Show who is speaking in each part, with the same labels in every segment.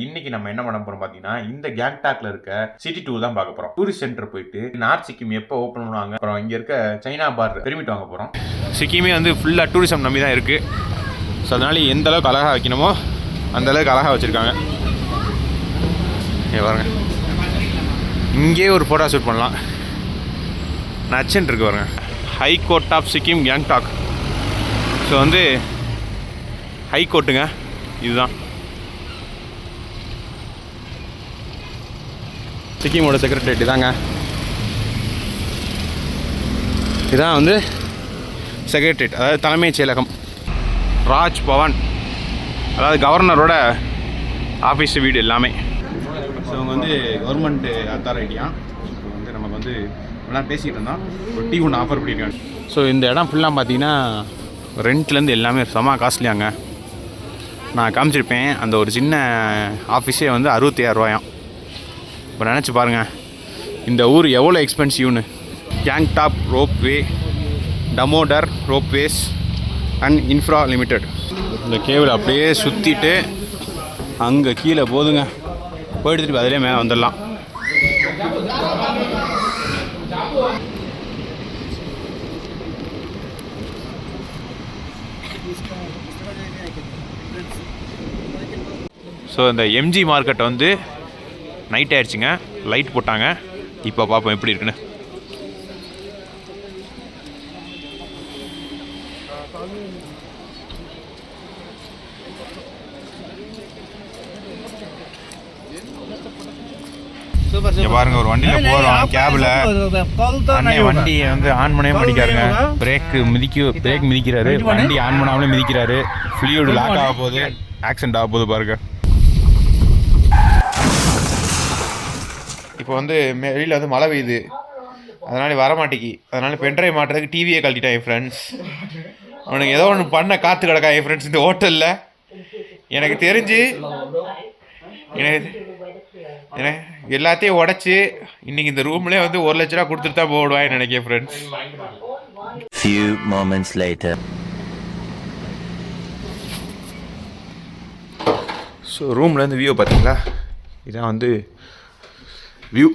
Speaker 1: இன்னைக்கு நம்ம என்ன பண்ண போறோம் பாத்தீங்கன்னா இந்த கேங்டாக்ல இருக்க சிட்டி டூர் தான் பார்க்க போறோம். டூரிஸ்ட் சென்டர் போயிட்டு நார்த் சிக்கிம் எப்போ ஓப்பன் பண்ணுவாங்க, அப்புறம் இங்க இருக்க சைனா பார் பெர்மிட் வாங்க போறோம். சிக்கிமே வந்து ஃபுல்லா டூரிசம் நம்பி தான் இருக்கு. ஸோ அதனால எந்த அளவுக்கு அழகா வைக்கணுமோ அந்த அளவுக்கு அழகா வச்சிருக்காங்க. பாருங்க, இங்கே ஒரு போட்டோ ஷூட் பண்ணலாம். நச்சுன்னு இருக்கு பாருங்க, high court of Sikkim Gangtok. So வந்து ஹை கோர்ட்டுங்க இதுதான். சிக்கிமோட செக்ரட்டரியேட் தாங்க, இதான் வந்து செக்ரட்டரியேட், அதாவது தலைமைச் செயலகம். ராஜ் பவன், அதாவது கவர்னரோட ஆஃபீஸ் வீடு எல்லாமே. ஸோ அவங்க வந்து கவர்மெண்ட் அத்தாரிட்டியாக வந்து நமக்கு வந்து எல்லாம் பேசிக்கிட்டு இருந்தோம். ஒரு டீ ஒன்று ஆஃபர் பண்ணியிருக்காங்க. ஸோ இந்த இடம் ஃபுல்லாக பார்த்தீங்கன்னா ரெண்ட்லேருந்து எல்லாமே செம காஸ்ட்லியாங்க. நான் காமிச்சிருப்பேன், அந்த ஒரு சின்ன ஆஃபீஸே வந்து 66,000 ரூபாயாம். இப்போ நினச்சி பாருங்கள் இந்த ஊர் எவ்வளோ எக்ஸ்பென்சிவ்னு. Gangtok ropeway, Damodar ropeways and infra limited. இந்த கேபிள் அப்படியே சுற்றிட்டு அங்கே கீழே போதுங்க, போயிட்டு திருப்பி அதிலே மேலே வந்துடலாம். ஸோ இந்த எம்ஜி மார்க்கெட் வந்து நைட் ஆயிடுச்சுங்க, லைட் போட்டாங்க. இப்போ பார்ப்போம் எப்படி இருக்குன்னு. பாருங்க, ஒரு வண்டியில் போகிறோம் கேபில். வண்டியை வந்து ஆன் பண்ணவே மாட்டிக்காருங்க. பிரேக் மிதிக்கிறாரு, வண்டி ஆன் பண்ணாமலே மிதிக்கிறாரு. ஃப்ளூயிட் லாக் ஆக போகுது, ஆக்சிடென்ட் ஆக போகுது பாருங்க. இப்போ வந்து வெளியில் வந்து மழை பெய்யுது, அதனால வரமாட்டேங்கி. அதனால பென்ட்ரைவ் மாட்டுறதுக்கு டிவியே கழட்டிட்டான் என் ஃப்ரெண்ட்ஸ். அவனுக்கு ஏதோ ஒன்று பண்ண காற்று கிடக்கா என் ஃப்ரெண்ட்ஸ் இந்த ஹோட்டலில். எனக்கு தெரிஞ்சு எல்லாத்தையும் உடச்சி இன்னைக்கு இந்த ரூம்லேயே வந்து 1 லட்ச ரூபா கொடுத்துட்டு தான் போடுவான்னு நினைக்கிறேன் friends.
Speaker 2: Few moments later.
Speaker 1: So ரூம்லேருந்து வியூ பார்த்தீங்களா, இதான் வந்து வியூ,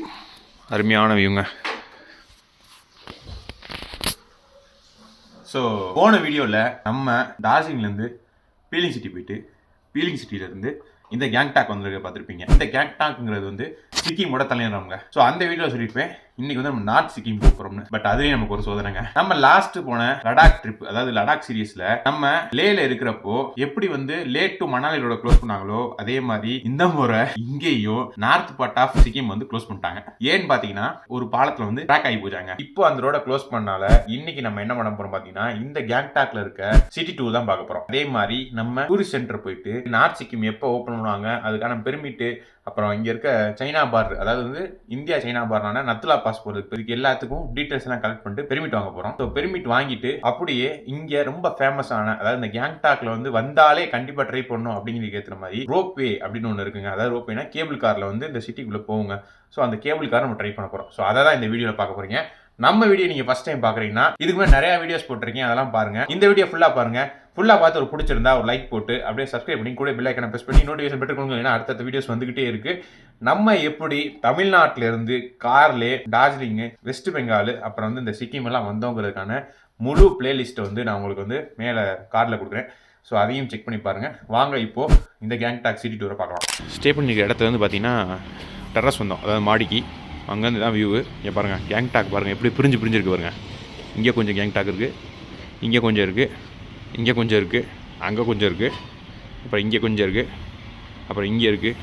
Speaker 1: அருமையான வியூங்க. ஸோ போன வீடியோவில் நம்ம டார்ஜிலிங்லேருந்து பீலிங் சிட்டி போயிட்டு பீலிங் சிட்டியிலேருந்து இந்த கேங்டாக் வந்துருக்க பார்த்துருப்பீங்க. இந்த கேங்டாக்ங்கிறது வந்து சிக்கிமோட தலைநகரம்ங்க. ஸோ அந்த வீடியோவில் சொல்லியிருப்பேன் இன்னைக்கு வந்து நம்ம நார்த் சிக்கிம் போகிறோம்னு. பட் அதுலேயும் நமக்கு ஒரு சோதனைங்க. நம்ம லாஸ்ட் போன லடாக் ட்ரிப், அதாவது லடாக் சீரீஸ்ல நம்ம லேல இருக்கிறப்போ எப்படி வந்து லே டு மணாலி ரோட க்ளோஸ் பண்ணாங்களோ அதே மாதிரி இந்த முறை இங்கேயும் நார்த் பார்ட் ஆஃப் சிக்கிம் வந்து க்ளோஸ் பண்ணிட்டாங்க. ஏன்னு பார்த்தீங்கன்னா ஒரு பாலத்தில் வந்து ட்ராக் ஆகி போச்சாங்க. இப்போ அந்த ரோட க்ளோஸ் பண்ணால இன்னைக்கு நம்ம என்ன பண்ண போறோம் பார்த்தீங்கன்னா இந்த கேங்டாக்ல இருக்க சிட்டி டூர் தான் பார்க்க போறோம். அதே மாதிரி நம்ம டூரிஸ்ட் சென்டர் போயிட்டு நார்த் சிக்கிம் எப்போ ஓப்பன் பண்ணுவாங்க, அதுக்கான பெர்மிட்டு, அப்புறம் இங்கே இருக்க சைனா பார், அதாவது வந்து இந்தியா சைனா பார்னால நத்துலா பாஸ் போகிறதுக்கு இதுக்கு எல்லாத்துக்கும் டீட்டெயில்ஸ் எல்லாம் கலெக்ட் பண்ணிட்டு பெர்மிட் வாங்க போகிறோம். ஸோ பெர்மிட் வாங்கிட்டு அப்படியே இங்கே ரொம்ப ஃபேமஸான, அதாவது இந்த கேங்டாக்ல வந்து வந்தாலே கண்டிப்பாக ட்ரை பண்ணணும் அப்படிங்கிறது ஏற்றுற மாதிரி ரோப்வே அப்படின்னு ஒன்று இருக்குங்க. அதாவது ரோப்வேனா கேபிள் காரில் வந்து இந்த சிட்டிக்குள்ளே போகுங்க. ஸோ அந்த கேபிள் கார் நம்ம ட்ரை பண்ண போகிறோம். ஸோ அதை தான் இந்த வீடியோவில் பார்க்க போகிறீங்க. நம்ம வீடியோ நீங்கள் ஃபஸ்ட் டைம் பார்க்குறீங்கன்னா இதுக்கு மேலே நிறைய வீடியோஸ் போட்டிருக்கேன், அதெல்லாம் பாருங்க. இந்த வீடியோ ஃபுல்லாக பாருங்க. ஃபுல்லாக பார்த்து ஒரு பிடிச்சிருந்தா ஒரு லைக் போட்டு அப்படியே சப்ஸ்கிரைப் பண்ணி கூட பெல் ஐக்கனை ப்ரெஸ் பண்ணி நோட்டிஃபிகேஷன் பெற்றுக்கோங்க. ஏன்னா அடுத்த வீடியோஸ் வந்துகிட்டே இருக்கு. நம்ம எப்படி தமிழ்நாட்டில இருந்து கார்லே டார்ஜிலிங், வெஸ்ட் பெங்கால், அப்புறம் வந்து இந்த சிக்கிம் எல்லாம் வந்தோங்கிறதுக்கான முழு பிளேலிஸ்ட்டை வந்து நான் உங்களுக்கு வந்து மேலே கார்டில் கொடுக்குறேன். ஸோ அதையும் செக் பண்ணி பாருங்கள். வாங்க இப்போது இந்த கேங்டாக் சிட்டி டூரை பார்க்கலாம். ஸ்டே பண்ணிக்கிற இடத்துல வந்து பார்த்தீங்கன்னா டெரஸ் வந்தோம், அதாவது மாடிக்கு. அங்கேருந்து தான் வியூவு. இங்கே பாருங்கள் கேங்டாக் பாருங்கள் எப்படி பிரிஞ்சிருக்கு பாருங்கள். இங்கே கொஞ்சம் கேங்டாக் இருக்குது, இங்கே கொஞ்சம் இருக்குது, இங்கே கொஞ்சம் இருக்குது, அங்கே கொஞ்சம் இருக்குது, அப்புறம் இங்கே கொஞ்சம் இருக்குது, அப்புறம் இங்கே இருக்குது,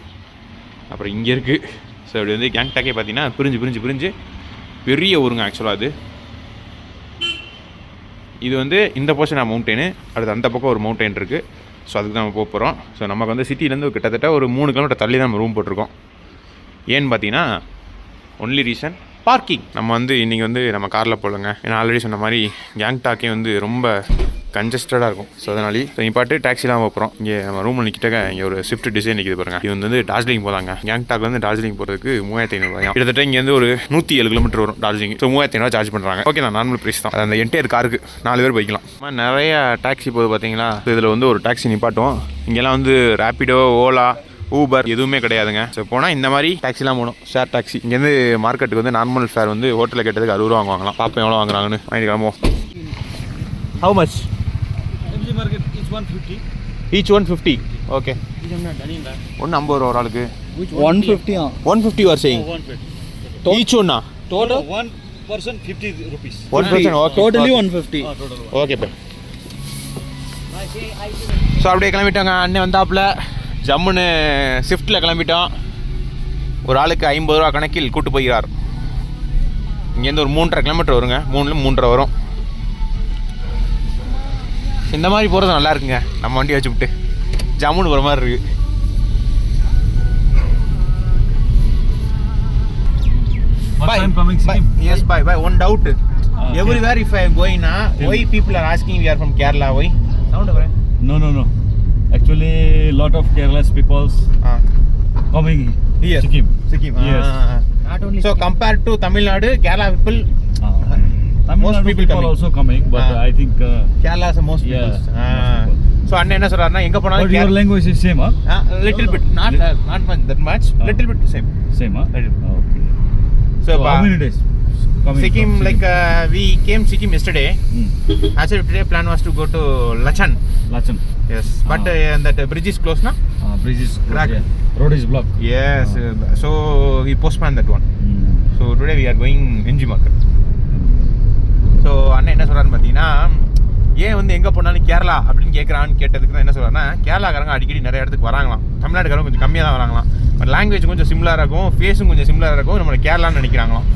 Speaker 1: அப்புறம் இங்கே இருக்குது. ஸோ இப்படி வந்து கேங்டாக்கே பார்த்தீங்கன்னா பிரிஞ்சு பெரிய ஊருங்க ஆக்சுவலாக. இது வந்து இந்த போர்ஷன் மவுண்டெயின், அடுத்து அந்த பக்கம் ஒரு மவுண்டெயின் இருக்குது. ஸோ அதுக்கு தான் நம்ம போக போகிறோம். ஸோ நமக்கு வந்து சிட்டிலேருந்து கிட்டத்தட்ட ஒரு 3 கிலோமீட்டர் தள்ளி தான் நம்ம ரூம் போட்டிருக்கோம். ஏன்னு பார்த்தீங்கன்னா ஒன்லி ரீசன் பார்க்கிங். நம்ம வந்து இன்றைக்கி வந்து நம்ம காரில் போகலங்க. ஏன்னா ஆல்ரெடி சொன்ன மாதிரி கேங்டாக்கே வந்து ரொம்ப கன்ஜஸ்டடாக இருக்கும். ஸோ அதனால நீ பாட்டு டாக்ஸிலாம் போகிறோம். இங்கே நம்ம ரூமில் நிற்கிட்ட இங்கே ஒரு ஸ்விஃப்ட் டிசைன் நிற்கிது பாருங்க. இது வந்து டார்ஜிலிங் போதாங்க. கேங்டாக்லேருந்து டார்ஜிலிங் போகிறதுக்கு 3500 ரூபாய். கிட்டத்தட்ட இங்கேருந்து ஒரு 107 கிலோமீட்டர் வரும் டார்ஜிலிங். ஸோ 3500 சார்ஜ் பண்ணுறாங்க. ஓகே, நான் நார்மல் ப்ரைஸ் தான். அந்த என்டையர் காருக்கு 4 பேர் போய்க்கலாம். நிறைய டாக்ஸி போகுது பார்த்தீங்களா. இதில் வந்து ஒரு டாக்ஸி நிப்பாட்டும். இங்கெல்லாம் வந்து ரேப்பிடோ, ஓலா, ஊபர் எதுவுமே கிடையாதுங்க. ஸோ போனால் இந்த மாதிரி டாக்ஸிலாம் போகணும், ஷேர் டாக்ஸி. இங்கேருந்து மார்க்கெட்டுக்கு வந்து நார்மல் ஃபேர் வந்து ஹோட்டலில் கேட்டதுக்கு 60 ரூபா வாங்குவாங்களாம். பார்ப்போம் எவ்வளோ வாங்குறாங்கன்னு. வாங்கிட்டு கிளம்புவோம். How much?
Speaker 3: MG market is 150.
Speaker 1: Each 150. Okay. ஒன்று 50 ரூபா ஒரு ஆளுக்கு.
Speaker 3: 150.
Speaker 1: 150 you are saying?
Speaker 3: 150.
Speaker 1: Each one?
Speaker 3: Total? One person 50 rupees.
Speaker 1: 1 person? Okay.
Speaker 3: Totally 150. Total.
Speaker 1: Okay bye. So அப்படியே கிளம்பிட்டோங்க. அண்ணன் வந்தாப்புல ஜம்முன்னு ஷிஃப்ட்டில் கிளம்பிட்டோம். ஒரு ஆளுக்கு 50 ரூபா கணக்கில் கூட்டு போகிறார். இங்கேருந்து ஒரு 3.5 கிலோமீட்டர் வருங்க. 3.5 வரும். இந்த மாதிரி போகிறது நல்லா இருக்குங்க. நம்ம வண்டி வச்சுவிட்டு ஜம்முன்னு போகிற மாதிரி இருக்குது.
Speaker 3: Bye. I'm coming.
Speaker 1: Bye. Yes, bye. One doubt. Everywhere if I am going now, why people are asking we are from Kerala? Why? Sound over.
Speaker 3: No. Actually, lot of Kerala's peoples coming
Speaker 1: Here.
Speaker 3: Sikkim. Yes.
Speaker 1: Not only. So compared to Tamil Nadu, Kerala people.
Speaker 3: Most people coming. Also coming, but I think
Speaker 1: Kerala is the most people. So அண்ணன் என்ன சொல்றாருன்னா எங்க போனாலும்
Speaker 3: your language is same, huh?
Speaker 1: Little bit, not much, that much. Little bit same.
Speaker 3: Same, huh? Okay.
Speaker 1: So
Speaker 3: how many days?
Speaker 1: Sikkim, like we came Sikkim yesterday. Actually today plan was to go to Lachan. Yes, but that bridge is closed now.
Speaker 3: Bridge is
Speaker 1: cracked.
Speaker 3: Yeah. Road is blocked.
Speaker 1: Yes, so we postponed that one. So today we are going MG market. So அண்ணன் என்ன சொல்கிறாருன்னு பார்த்தீங்கன்னா, ஏன் வந்து எங்கே போனாலும் கேரளா அப்படின்னு கேட்குறான்னு கேட்டதுக்கு தான் என்ன சொல்கிறாருன்னா, கேரளாக்காரங்க அடிக்கடி நிறைய இடத்துக்கு வராங்களாம். தமிழ்நாட்டுக்காரங்க கொஞ்சம் கம்மியாக தான் வராங்களாம். பட் லாங்குவேஜ் கொஞ்சம் சிமிலராக இருக்கும், ஃபேஸும் கொஞ்சம் சிமிலராக இருக்கும். நம்ம கேரளான்னு நினைக்கிறாங்களாம்.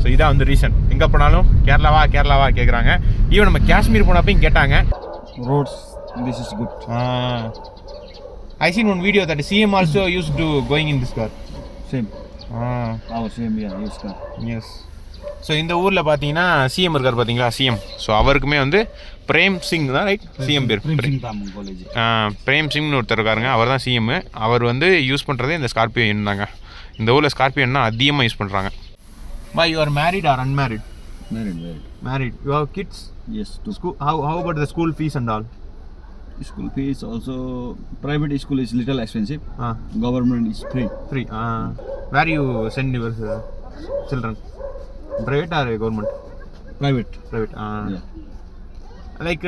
Speaker 1: ஸோ இதான் வந்து ரீசன். எங்கே போனாலும் கேரளாவா கேட்குறாங்க. ஈவன் நம்ம காஷ்மீர் போனப்பையும் கேட்டாங்க.
Speaker 3: Roads, this is good.
Speaker 1: I seen one video that CM also used to going in this car.
Speaker 3: Same. Our same, yeah, use car.
Speaker 1: Yes. So இந்த ஊரில் பார்த்தீங்கன்னா சிஎம் இருக்கார் பார்த்தீங்களா, சிஎம். ஸோ அவருக்குமே வந்து பிரேம் சிங் தான், ரைட்? சிஎம் பேர் பிரேம் சிங்னு ஒருத்தர் இருக்காருங்க. அவர் தான் சிஎம். அவர் வந்து யூஸ் பண்ணுறதே இந்த ஸ்கார்பியோ தாங்க. இந்த ஊரில் ஸ்கார்பியோ அதிகமாக யூஸ் பண்ணுறாங்க. Why you are married or unmarried? Married. You have kids?
Speaker 3: Yes.
Speaker 1: School. How about the school fees and all?
Speaker 3: School fees also, private school is little expensive. Government is free.
Speaker 1: Where you send your children? Private or government?
Speaker 3: Private.
Speaker 1: Yeah. Like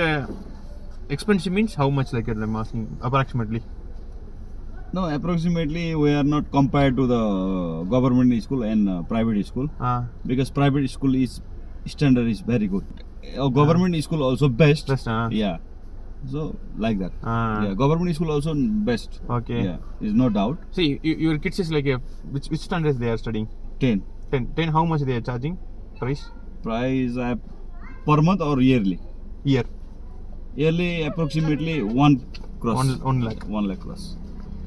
Speaker 1: expensive means how much? Like I'm asking approximately.
Speaker 3: No, approximately we are not compared to the government school and private school. Because private school is standard is very good. Government school also best. Yeah. So like that. Yeah, government school also best.
Speaker 1: Okay.
Speaker 3: Yeah, is no doubt.
Speaker 1: See, your kids is like which standards they are studying? 10. How much they are charging? Price
Speaker 3: Per month or yearly? Yearly approximately 1 crore.
Speaker 1: 1 lakh.
Speaker 3: 1 lakh crore.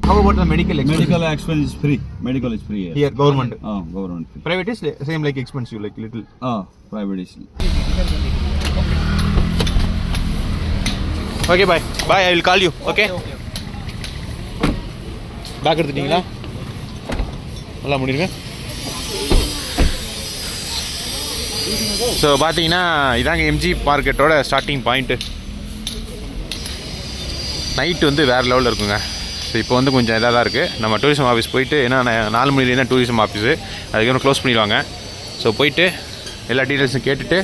Speaker 1: How about the medical expense?
Speaker 3: Medical expense is free. Medical is free
Speaker 1: here government.
Speaker 3: Government free.
Speaker 1: Private is same like expensive, like little.
Speaker 3: Private is.
Speaker 1: Okay, bye. I will call you. Okay. Bag எடுத்துட்டீங்களா? நல்லா முடியுங்க. So பார்த்தீங்கன்னா இதாங்க MG மார்க்கெட்டோட starting point. Night வந்து வேறு லெவலில் இருக்குங்க. ஸோ இப்போ வந்து கொஞ்சம் இதாக தான் இருக்குது. நம்ம டூரிசம் ஆஃபீஸ் போயிட்டு, ஏன்னா 4 மணிலேருந்து தான் டூரிசம் ஆஃபீஸு, அதுக்கப்புறம் க்ளோஸ் பண்ணிடுவாங்க. ஸோ போயிட்டு எல்லா டீட்டெயில்ஸும் கேட்டுட்டு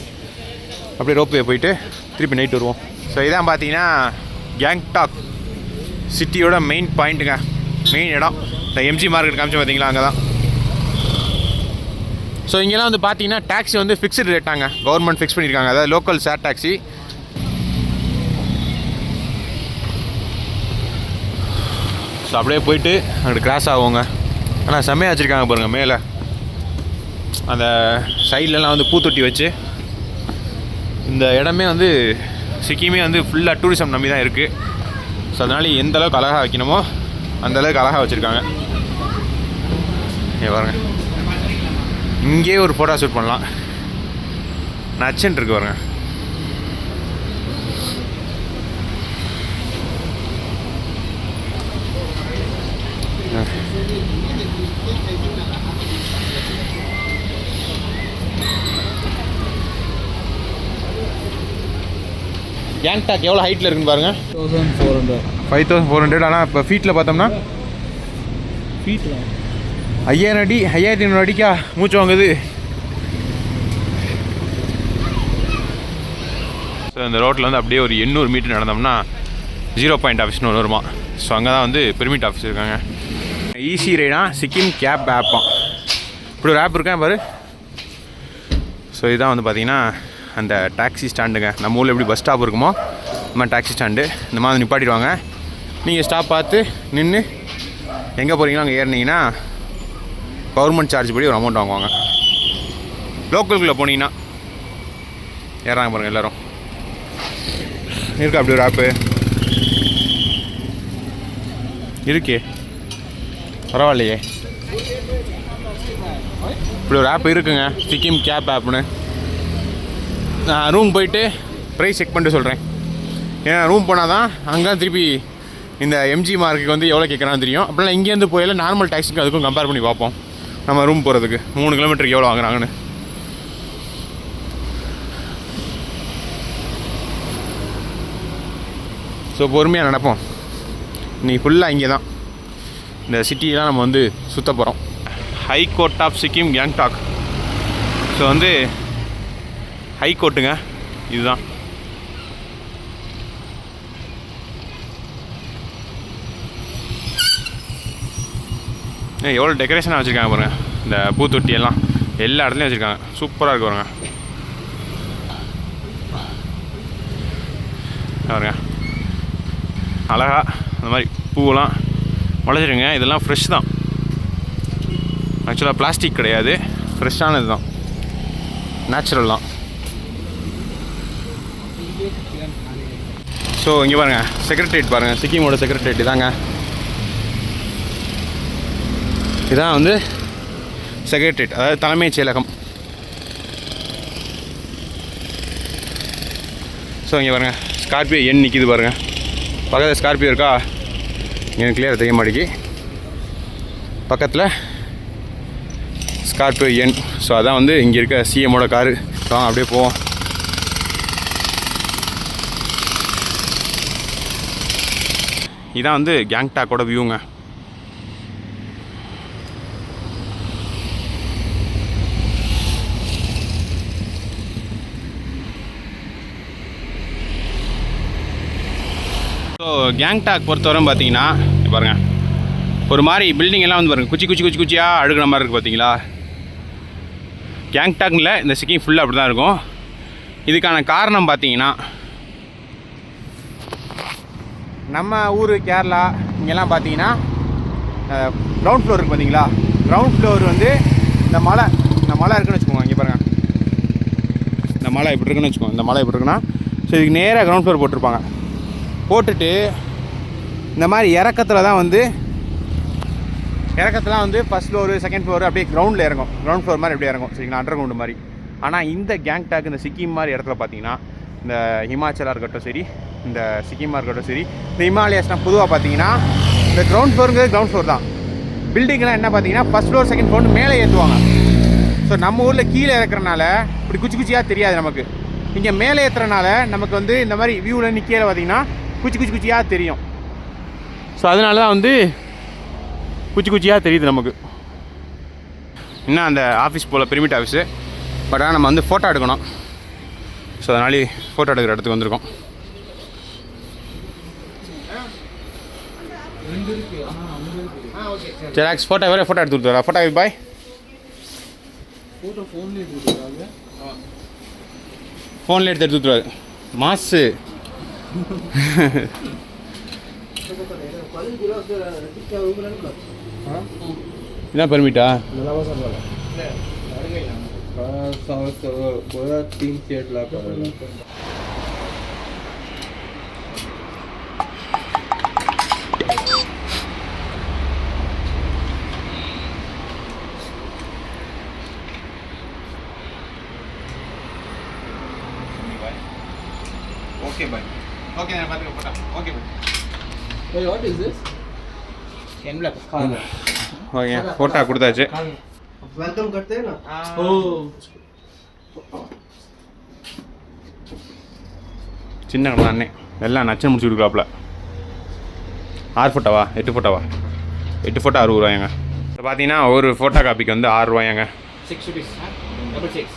Speaker 1: அப்படியே ரோப்வே போயிட்டு திருப்பி நைட் வருவோம். ஸோ இதான் பார்த்தீங்கன்னா கேங்டாக் சிட்டியோட மெயின் பாயிண்ட்டுங்க, மெயின் இடம். இந்த எம்ஜி மார்க்கெட் காமிச்சு பார்த்தீங்களா, அங்கே தான். ஸோ இங்கெல்லாம் வந்து பார்த்தீங்கன்னா டாக்ஸி வந்து ஃபிக்ஸ்டு ரேட்டாங்க, கவர்மெண்ட் ஃபிக்ஸ் பண்ணியிருக்காங்க. அதாவது லோக்கல் ஷேர் டாக்ஸி. ஸோ அப்படியே போயிட்டு அங்கே கிராஸ் ஆகுங்க. ஆனால் செம்மையாக வச்சுருக்காங்க பாருங்கள். மேலே அந்த சைட்லலாம் வந்து பூத்தொட்டி வச்சு, இந்த இடமே வந்து சிக்கிமே வந்து ஃபுல்லாக டூரிசம் நம்பி தான் இருக்குது. ஸோ அதனால் எந்த அளவுக்கு அழகாக வைக்கணுமோ அந்த அளவுக்கு அழகாக வச்சுருக்காங்க. பாருங்க, இங்கேயே ஒரு ஃபோட்டோ ஷூட் பண்ணலாம். நச்சுன்னு இருக்கு பாருங்க. கேங்டாக் எவ்வளோ ஹைட்டில் இருக்குன்னு பாருங்கள்.
Speaker 3: 5400.
Speaker 1: 5400. ஆனால் இப்போ ஃபீட்டில் பார்த்தோம்னா 5000 அடி 5500 அடிக்கா மூச்சு வாங்குது. ஸோ இந்த ரோட்டில் வந்து அப்படியே ஒரு 800 மீட்டர் நடந்தோம்னா 0 பாயிண்ட் ஆஃபீஸ்னு ஒன்று வருமா. ஸோ அங்கே தான் வந்து பெர்மிட் ஆஃபீஸ் இருக்காங்க. ஈஸி ரைடா சிக்கிம் கேப் ஆப்பாம். இப்படி ஒரு ஆப் இருக்கேன் பாரு. ஸோ இதுதான் வந்து பார்த்தீங்கன்னா அந்த டாக்ஸி ஸ்டாண்டுங்க. நம்ம ஊரில் எப்படி பஸ் ஸ்டாப் இருக்குமோ இந்த மாதிரி டாக்ஸி ஸ்டாண்டு. இந்த மாதிரி நிப்பாட்டிடுவாங்க. நீங்கள் ஸ்டாப் பார்த்து நின்று எங்கே போகிறீங்களோ அங்கே ஏறினீங்கன்னா கவர்மெண்ட் சார்ஜ் படி ஒரு அமௌண்ட் வாங்குவாங்க. லோக்கலுக்குள்ளே போனீங்கன்னா ஏறாங்க பாருங்கள் எல்லோரும். இருக்கா அப்படி ஒரு ஆப்பு? இருக்கே, பரவாயில்லையே. இப்படி ஒரு ஆப் இருக்குங்க, சிக்கிம் கேப் ஆப்னு. நான் ரூம் போயிட்டு ப்ரைஸ் செக் பண்ணிட்டு சொல்கிறேன். ஏன்னா ரூம் போனால் தான் அங்கே திருப்பி இந்த எம்ஜி மார்க்குக்கு வந்து எவ்வளோ கேட்குறான்னு தெரியும். அப்படின்னா இங்கேருந்து போயில நார்மல் டாக்ஸிக்கு அதுக்கும் கம்பேர் பண்ணி பார்ப்போம். நம்ம ரூம் போகிறதுக்கு 3 கிலோமீட்டருக்கு எவ்வளோ வாங்குறாங்கன்னு. ஸோ பொறுமையாக நடப்போம். இன்றைக்கி ஃபுல்லாக இங்கே தான் இந்த சிட்டியெலாம் நம்ம வந்து சுற்ற போகிறோம். High court of Sikkim Gangtok. So வந்து ஹை கோர்ட்டுங்க இதுதான். எவ்வளோ டெக்கரேஷனாக வச்சுருக்காங்க பாருங்கள். இந்த பூத்தொட்டியெல்லாம் எல்லா இடத்துலையும் வச்சுருக்காங்க. சூப்பராக இருக்கு பாருங்க. பாருங்க அழகா அந்த மாதிரி பூவெல்லாம் வளைச்சிருங்க. இதெல்லாம் ஃப்ரெஷ் தான். ஆக்சுவலாக பிளாஸ்டிக் கிடையாது, ஃப்ரெஷ்ஷானது தான், நேச்சுரல் தான். ஸோ இங்கே பாருங்கள் செக்ரட்டரியேட் பாருங்கள். சிக்கிமோட செக்ரட்டரியேட் இதாங்க. இதான் வந்து செக்ரட்டரியேட், அதாவது தலைமைச் செயலகம். ஸோ இங்கே பாருங்கள் ஸ்கார்பியோ எண் நிற்கிது பாருங்கள். பக்கத்தில் ஸ்கார்பியோ இருக்கா? எனக்கு கிளியர் தெரிய மாட்டேங்கி. பக்கத்தில் ஸ்கார்பியோ எண். ஸோ அதான் வந்து இங்கே இருக்க சிஎம்மோட காரு. அப்படியே போவோம். இதான் வந்து கேங்டாக்கோட வியூங்க. ஸோ கேங்டாக் பொறுத்தவரை பார்த்தீங்கன்னா பாருங்கள் ஒரு மாதிரி பில்டிங் எல்லாம் வந்து பாருங்கள் குச்சியாக அழுகிற மாதிரி இருக்குது பார்த்தீங்களா. கேங்டாக்ல இந்த சிக்கிம் ஃபுல்லாக அப்படி தான் இருக்கும். இதுக்கான காரணம் பார்த்தீங்கன்னா நம்ம ஊர் கேரளா இங்கெல்லாம் பார்த்தீங்கன்னா கிரவுண்ட் ஃப்ளோர் இருக்குது பார்த்தீங்களா. கிரவுண்ட் ஃப்ளோர் வந்து இந்த மலை இருக்குன்னு வச்சுக்கோங்க. இங்கே பாருங்கள் இந்த மலை இப்படி இருக்குன்னு வச்சுக்கோங்க. இந்த மலை இப்படி இருக்குன்னா ஸோ இதுக்கு நேராக கிரவுண்ட் ஃப்ளோர் போட்டிருப்பாங்க. போட்டுட்டு இந்த மாதிரி இறக்கத்தில் தான் வந்து ஃபஸ்ட் ஃப்ளோரு செகண்ட் ஃப்ளோரு அப்படியே கிரவுண்டில் இறங்கும். கிரவுண்ட் ஃப்ளோர் மாதிரி அப்படியே இறங்கும் சரிங்களா, அண்டர் கிரவுண்டு மாதிரி. ஆனால் இந்த கேங்டாக் இந்த சிக்கிம் மாதிரி இடத்துல பார்த்தீங்கன்னா இந்த ஹிமாச்சலாக இருக்கட்டும் சரி, இந்த சிக்கிமாக இருக்கட்டும் சரி, இந்த ஹிமாலயாஸ்லாம் பொதுவாக பார்த்தீங்கன்னா இந்த கிரவுண்ட் ஃப்ளோருங்கிறது கிரவுண்ட் ஃப்ளோர் தான். பில்டிங்லாம் என்ன பார்த்தீங்கன்னா ஃபஸ்ட் ஃப்ளோர் செகண்ட் ஃப்ளோர் மேலே ஏற்றுவாங்க. ஸோ நம்ம ஊரில் கீழே இறக்குறனால இப்படி குச்சியாக தெரியாது நமக்கு. இங்கே மேலே ஏற்றுறனால நமக்கு வந்து இந்த மாதிரி வியூவில் நிற்கல பார்த்தீங்கன்னா குச்சியாக தெரியும். ஸோ அதனால தான் வந்து குச்சியாக தெரியுது நமக்கு. இன்னும் அந்த ஆஃபீஸ் போல் பெர்மிட் ஆஃபீஸு. பட் ஆனால் நம்ம வந்து ஃபோட்டோ எடுக்கணும். ஸோ அதனால ஃபோட்டோ எடுக்கிற இடத்துக்கு வந்திருக்கோம். ஜெராக்ஸ் ஃபோட்டோ வேறு ஃபோட்டோ எடுத்து கொடுத்துறா. ஃபோட்டோ பாய் ஃபோன்லேயே எடுத்து கொடுத்துருவாரு மாசு. இதான் பெர்மிட்டா? Okay, bye. Okay, then I'll photo. Okay, bye.
Speaker 4: Wait, what is this? Envelope.
Speaker 1: Okay, photo கொடுத்தாச்சு.
Speaker 4: Welcome करते हैं ना?
Speaker 1: சின்ன அண்ணே எல்லாம் நச்சு முடிச்சு கொடுக்குறாப்புல. 6 ஃபோட்டோவா 8 ஃபோட்டோவா 8 ஃபோட்டோ 60 ரூபாயாங்க. இப்போ பார்த்தீங்கன்னா ஒரு ஃபோட்டோ காப்பிக்கு வந்து 6 ரூபாயாங்க.
Speaker 4: 6 rupees. Double 6.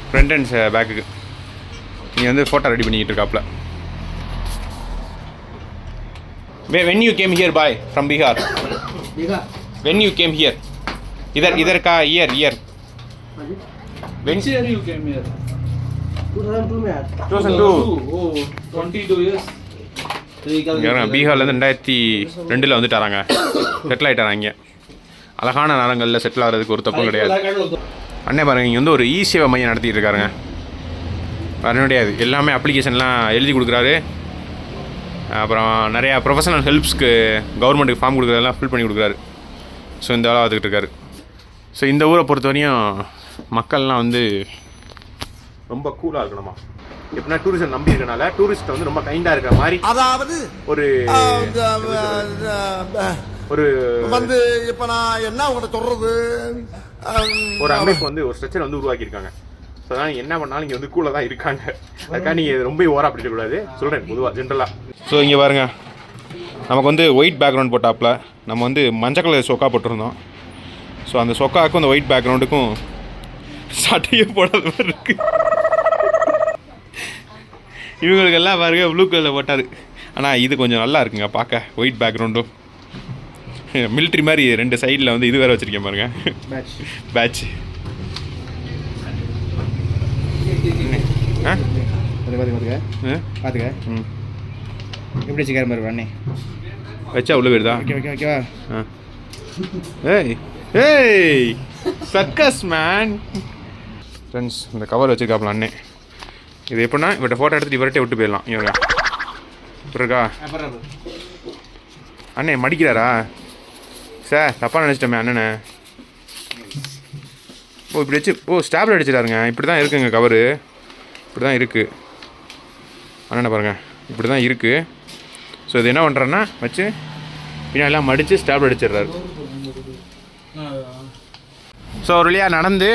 Speaker 1: ஃப்ரண்ட் அண்ட் பேக்குக்கு நீங்கள் வந்து ஃபோட்டோ ரெடி பண்ணிக்கிட்டு இருக்காப்புல. When you came here by from Bihar?
Speaker 4: Bihar.
Speaker 1: When you came here? इधर का year.
Speaker 4: Which year you came here?
Speaker 5: 2002 में आया था.
Speaker 1: 2002.
Speaker 4: Oh, 22 years.
Speaker 1: பீகார்லேருந்து 2002 வந்துட்டாராங்க. செட்டில் ஆகிட்டாராங்க இங்கே. அழகான நேரங்களில் செட்டில் ஆகிறதுக்கு ஒரு தப்பும் கிடையாது. அண்ணே பாருங்க, இங்கே வந்து ஒரு சேவை மையம் நடத்திட்டு இருக்காருங்க. வர முடியாது, எல்லாமே அப்ளிகேஷன்லாம் எழுதி கொடுக்குறாரு. அப்புறம் நிறையா ப்ரொஃபஷனல் ஹெல்ப்ஸ்க்கு கவர்மெண்ட்டுக்கு ஃபார்ம் கொடுக்குறதெல்லாம் ஃபில் பண்ணி கொடுக்குறாரு. ஸோ இந்த வேலை பார்த்துக்கிட்டு இருக்காரு. ஸோ இந்த ஊரை பொறுத்த வரையும் மக்கள்லாம் வந்து ரொம்ப கூலாக இருக்கணுமா. எப்படின்னா டூரிஸ்ட் நம்பி இருக்கனால டூரிஸ்ட்டை வந்து ரொம்ப கைண்டாக இருக்கிற மாதிரி, அதாவது ஒரு ஒரு
Speaker 6: வந்து இப்போ நான் என்ன உங்கள்கிட்ட சொல்கிறது,
Speaker 1: ஒரு அமைப்பு வந்து ஒரு ஸ்ட்ரக்சர் வந்து உருவாக்கியிருக்காங்க. ஸோ அதனால் என்ன பண்ணாலும் இங்கே வந்து கூலாக தான் இருக்காங்க. அதுக்காக நீங்கள் ரொம்ப ஓவராக பிடிக்கக்கூடாது சொல்கிறேன், பொதுவாக ஜென்ரலாக. ஸோ இங்கே பாருங்க, நமக்கு வந்து ஒயிட் பேக்ரவுண்ட் போட்டாப்பில் நம்ம வந்து மஞ்சள் கலர் சொக்கா போட்டிருந்தோம். ஸோ அந்த சொக்காவுக்கும் அந்த ஒயிட் பேக்ரவுண்டுக்கும் சட்டையே போடாத மாதிரி இருக்குது. இவங்களுக்கெல்லாம் பாருங்க ப்ளூ கலரில் போட்டார். ஆனால் இது கொஞ்சம் நல்லா இருக்குங்க பார்க்க, ஒயிட் பேக்ரவுண்டும். மிலிட்ரி மாதிரி 2 சைடில் வந்து இது வேறு வச்சுருக்கேன் பாருங்க, பேட்ச்.
Speaker 5: பார்த்துக்க எப்படி வச்சுக்கார மாதிரி அண்ணே
Speaker 1: வச்சா உள்ள போயிருதா?
Speaker 5: ஓகேவா?
Speaker 1: ஏய் சர்க்கஸ் மேன். ஃப்ரெண்ட்ஸ், இந்த கவர் வச்சுருக்காப்ல அண்ணே. இது எப்படின்னா இவர்கிட்ட ஃபோட்டோ எடுத்துகிட்டு இவர்கிட்ட விட்டு போயிடலாம். இவங்க இருக்கா அண்ணே மடிக்கிறாரா சார்? தப்பாக நினச்சிட்டோமே அண்ணனை. ஓ இப்படி வச்சு ஸ்டாப்ல அடிச்சிட்டாருங்க. இப்படி தான் இருக்குங்க கவரு, இப்படி தான் இருக்குது அண்ணனை பாருங்கள், இப்படி தான் இருக்குது. ஸோ இது என்ன பண்ணுறேன்னா வச்சு பின்னாடிலாம் மடித்து ஸ்டாப்ல அடிச்சிடுறாரு. ஸோ ஒரு வழியாக நடந்து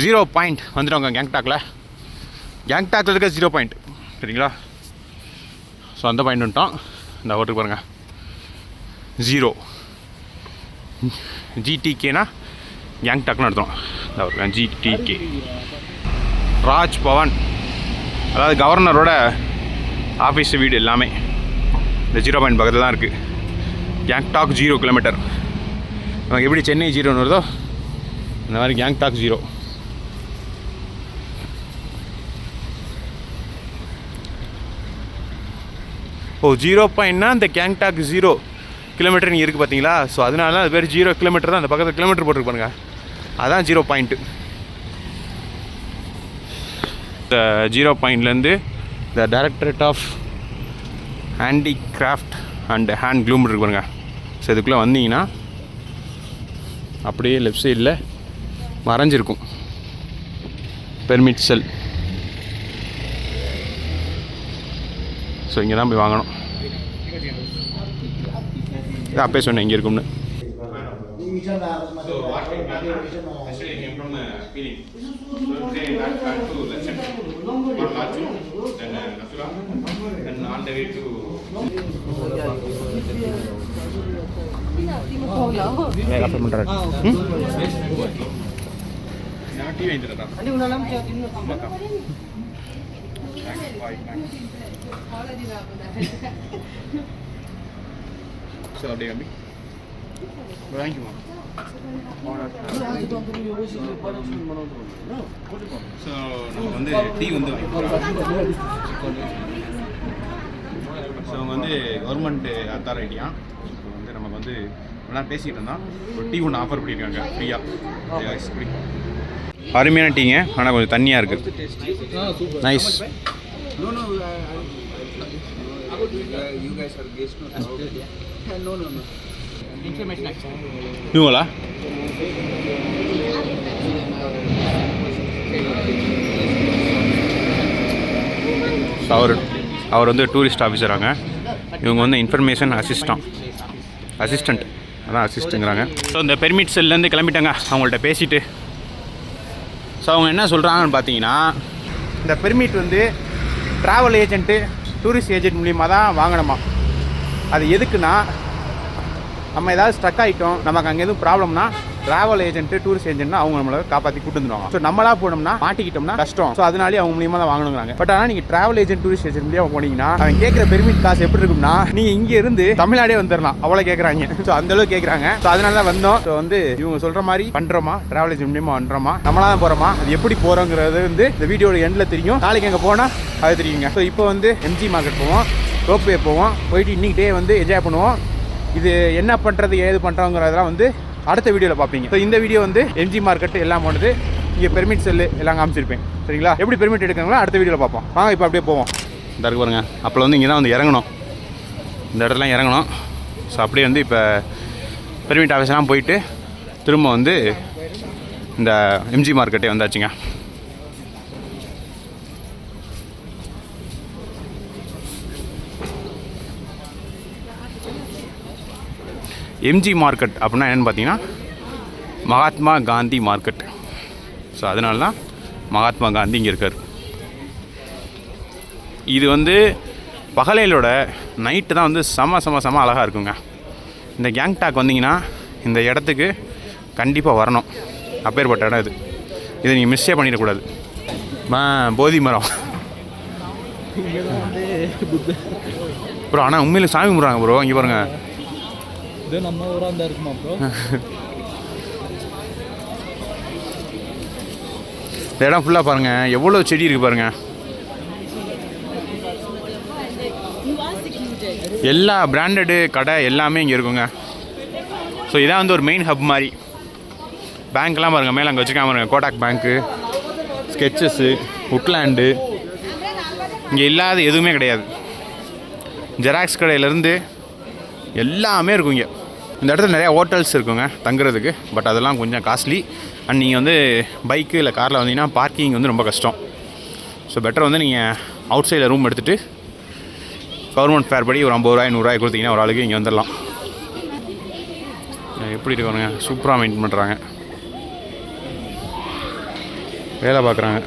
Speaker 1: 0 பாயிண்ட் வந்துட்டோங்க கேங்டாக்கில். கேங்டாக்கில் இருக்க 0 பாயிண்ட் சரிங்களா? ஸோ அந்த பாயிண்ட் வந்துட்டோம். இந்த ஓட்டுக்கு பாருங்கள் 0 GTKனா கேங்டாக்னு அர்த்தம். இந்த ஒரு GTK ராஜ் பவன், அதாவது கவர்னரோட ஆஃபீஸ் வீடு எல்லாமே இந்த 0 பாயிண்ட் பக்கத்தில் தான் இருக்குது. கேங்டாக் 0 கிலோமீட்டர். நமக்கு எப்படி சென்னை 0ன்னு வருதோ இந்த மாதிரி கேங்டாக் 0. ஓ 0 பாயிண்ட்னா இந்த கேங்டாக் 0 கிலோமீட்டர் நீங்கள் இருக்குது பார்த்தீங்களா? ஸோ அதனால தான் அது பேர் 0 கிலோமீட்டர் தான். அந்த பக்கத்தில் கிலோமீட்டர் போட்டிருப்பாருங்க, அதான் 0 பாயிண்ட்டு. இந்த 0 பாயிண்ட்லேருந்து the directorate of handicraft and handloom இருக்கு பாருங்க. ஸோ இதுக்குள்ளே வந்தீங்கன்னா அப்படியே லெஃப்ட் சைடில் மறைஞ்சிருக்கும் பெர்மிட் செல். ஸோ இங்கே தான் போய் வாங்கணும். அப்பயே சொன்னேன் இங்கே இருக்கும்னு. ஸோ அப்படியே கம்மி வாங்கிக்குவோம். ஸோ நம்ம வந்து டீ வந்து ஸோ அவங்க வந்து கவர்மெண்ட் அத்தாரிட்டியாக இப்போ வந்து நமக்கு வந்து எல்லாம் பேசிகிட்டு இருந்தோம். ஒரு டீ ஒன்று ஆஃபர் பண்ணியிருக்காங்க ஃப்ரீயாக. அருமையான டீங்க, ஆனால் கொஞ்சம் தண்ணியாக இருக்குது. Nice.
Speaker 5: You guys are guests, no.
Speaker 4: Information actually.
Speaker 1: இவங்களா? ஸோ அவர் வந்து டூரிஸ்ட் ஆஃபீஸராங்க. இவங்க வந்து இன்ஃபர்மேஷன் அசிஸ்டண்ட் அதான் அசிஸ்ட்டுங்கிறாங்க. ஸோ இந்த பெர்மிட் செல்லேருந்து கிளம்பிட்டாங்க அவங்கள்ட்ட பேசிவிட்டு. ஸோ அவங்க என்ன சொல்கிறாங்கன்னு பார்த்தீங்கன்னா, இந்த பெர்மிட் வந்து ட்ராவல் ஏஜென்ட்டு டூரிஸ்ட் ஏஜென்ட் மூலியமாக தான் வாங்கணுமா. அது எதுக்குன்னா நம்ம ஏதாவது ஸ்ட்ரக் ஆகிட்டோம், நமக்கு அங்கே எதுவும் ப்ராப்ளம்னா ட்ராவல் ஏஜென்ட், டூரிஸ்ட் ஏஜென்ட்னா அவங்க நம்மளை காப்பாற்றி கூட்டு வந்துடுவாங்க. ஸோ நம்மளா போனோம்னா மாட்டிக்கிட்டோம்னா கஷ்டம். ஸோ அதனாலே அவங்க மூலியமாக தான் வாங்கணுங்கிறாங்க. பட் ஆனால் நீங்கள் ட்ராவல் ஏஜென்ட், டூரிஸ்ட் ஏஜென்ட் மூலியமாக போனீங்கன்னா அவன் கேட்குற பெர்மிட் காசு எப்படி இருக்கும்னா நீங்கள் இங்கே இருந்து தமிழ்நாடே வந்துடலாம், அவ்வளோ கேட்குறாங்க. ஸோ அந்த அளவுக்கு கேட்குறாங்க. ஸோ அதனால தான் வந்தோம். ஸோ வந்து இவங்க சொல்கிற மாதிரி பண்ணுறோமா, ட்ராவல் ஏஜென்ட் மூலியமாக பண்ணுறோமா, நம்மளா தான் போகிறோமா, அது எப்படி போகிறோங்கிறது வந்து இந்த வீடியோட எண்டில் தெரியும். நாளைக்கு அங்கே போனால் அது தெரியுங்க. ஸோ இப்போ வந்து எம்ஜி மார்க்கெட் போவோம், ரோப்வே போவோம், போயிட்டு இன்னைக்கு டே வந்து என்ஜாய் பண்ணுவோம். இது என்ன பண்ணுறது ஏது பண்ணுறோங்கிறதெல்லாம் வந்து அடுத்த வீடியோவில் பார்ப்பீங்க. ஸோ இந்த வீடியோ வந்து எம்ஜி மார்க்கெட் எல்லாம் போனது, இங்கே பெர்மிட் செல்லு எல்லாம் காமிச்சிருப்பேன். சரிங்களா? எப்படி பெர்மிட் எடுக்கணுங்களோ அடுத்த வீடியோவில் பார்ப்போம். வாங்க இப்போ அப்படியே போவோம். இந்த இருக்கு பாருங்க, அப்போ வந்து இங்கே தான் வந்து இறங்கணும், இந்த இடத்துல இறங்கணும். ஸோ அப்படியே வந்து இப்போ பெர்மிட் ஆஃபீஸ்லாம் போயிட்டு திரும்ப வந்து இந்த எம்ஜி மார்க்கெட்டே வந்தாச்சுங்க. எம்ஜி மார்க்கெட் அப்படின்னா என்னென்னு பார்த்தீங்கன்னா மகாத்மா காந்தி மார்க்கெட். ஸோ அதனால தான் மகாத்மா காந்தி இங்கே இருக்கார். இது வந்து பகலையிலோட நைட்டு தான் வந்து செம அழகாக இருக்குங்க. இந்த கேங்டாக் வந்தீங்கன்னா இந்த இடத்துக்கு கண்டிப்பாக வரணும். அப்பேற்பட்ட இடம் இது. இதை நீங்கள் மிஸ்ஸே பண்ணிடக்கூடாது. போதி மரம் ப்ரோ. ஆனால் உண்மையில் சாமி கும்பிட்றாங்க ப்ரோ. இங்கே பாருங்கள்,
Speaker 4: இது நம்ம ஊராக இருந்தால் இருக்குமா ப்ரோ?
Speaker 1: இந்த இடம் ஃபுல்லாக பாருங்கள், எவ்வளோ செடி இருக்குது பாருங்கள். எல்லா பிராண்டடு கடை எல்லாமே இங்கே இருக்குங்க. ஸோ இதான் வந்து ஒரு மெயின் ஹப் மாதிரி. பேங்க்லாம் பாருங்கள், மேலே அங்கே வச்சுக்காம பாருங்கள், கோடாக் பேங்க்கு, ஸ்கெட்சஸ்ஸு, உட்லேண்டு, இங்கே இல்லாத எதுவுமே கிடையாது. ஜெராக்ஸ் கடையிலேருந்து எல்லாமே இருக்கும் இங்கே. இந்த இடத்துல நிறையா ஹோட்டல்ஸ் இருக்குங்க தங்குறதுக்கு. பட் அதெல்லாம் கொஞ்சம் காஸ்ட்லி. அண்ட் நீங்கள் வந்து பைக்கு இல்லை காரில் வந்தீங்கன்னா பார்க்கிங் வந்து ரொம்ப கஷ்டம். ஸோ பெட்டர் வந்து நீங்கள் அவுட் சைடில் ரூம் எடுத்துகிட்டு கவர்மெண்ட் ஃபேர் படி ஒரு 50 ரூபாய் 100 ரூபாய் கொடுத்தீங்கன்னா ஒரு ஆளுக்கு இங்கே வந்துடலாம். எப்படி இருக்கானுங்க, சூப்பராக மெயின்டைன் பண்ணுறாங்க, வேலை பார்க்குறாங்க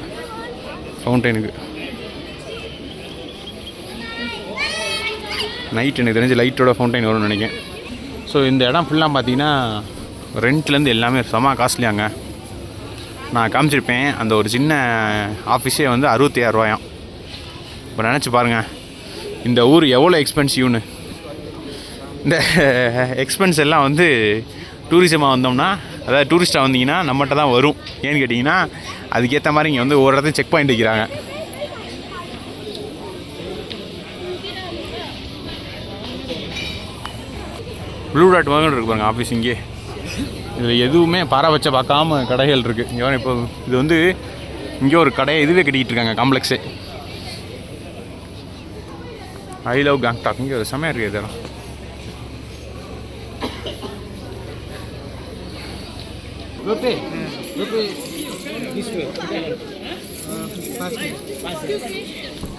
Speaker 1: ஃபவுண்டைனுக்கு. நைட் எனக்கு தெரிஞ்சு லைட்டோட ஃபவுண்டைன் வரும்னு நினைக்கிறேன். ஸோ இந்த இடம் ஃபுல்லாக பார்த்தீங்கன்னா ரெண்ட்லேருந்து எல்லாமே செம காஸ்ட்லியாங்க. நான் காமிச்சிருப்பேன் அந்த ஒரு சின்ன ஆஃபீஸே வந்து 66 ரூபாயாம். இப்போ நினச்சி பாருங்கள் இந்த ஊர் எவ்வளோ எக்ஸ்பென்சிவ்னு. இந்த எக்ஸ்பென்ஸ் எல்லாம் வந்து டூரிசமாக வந்தோம்னா, அதாவது டூரிஸ்ட்டாக வந்தீங்கன்னா நம்மகிட்ட தான் வரும். ஏன்னு கேட்டிங்கன்னா அதுக்கேற்ற மாதிரி இங்கே வந்து ஒரு இடத்துல செக் பாயிண்ட் வைக்கிறாங்க. ப்ளூ டாட் வாங்கன்னு இருக்கு பாருங்க ஆஃபீஸ் இங்கே. இதில் எதுவுமே பாரபட்ச பார்க்காம கடைகள் இருக்குது. இங்கே இப்போ இது வந்து இங்கே ஒரு கடையை இதுவே கட்டிக்கிட்டு இருக்காங்க, காம்ப்ளெக்ஸே. I love Gangtok. இங்கே ஒரு செமையாக இருக்குது இதெல்லாம்.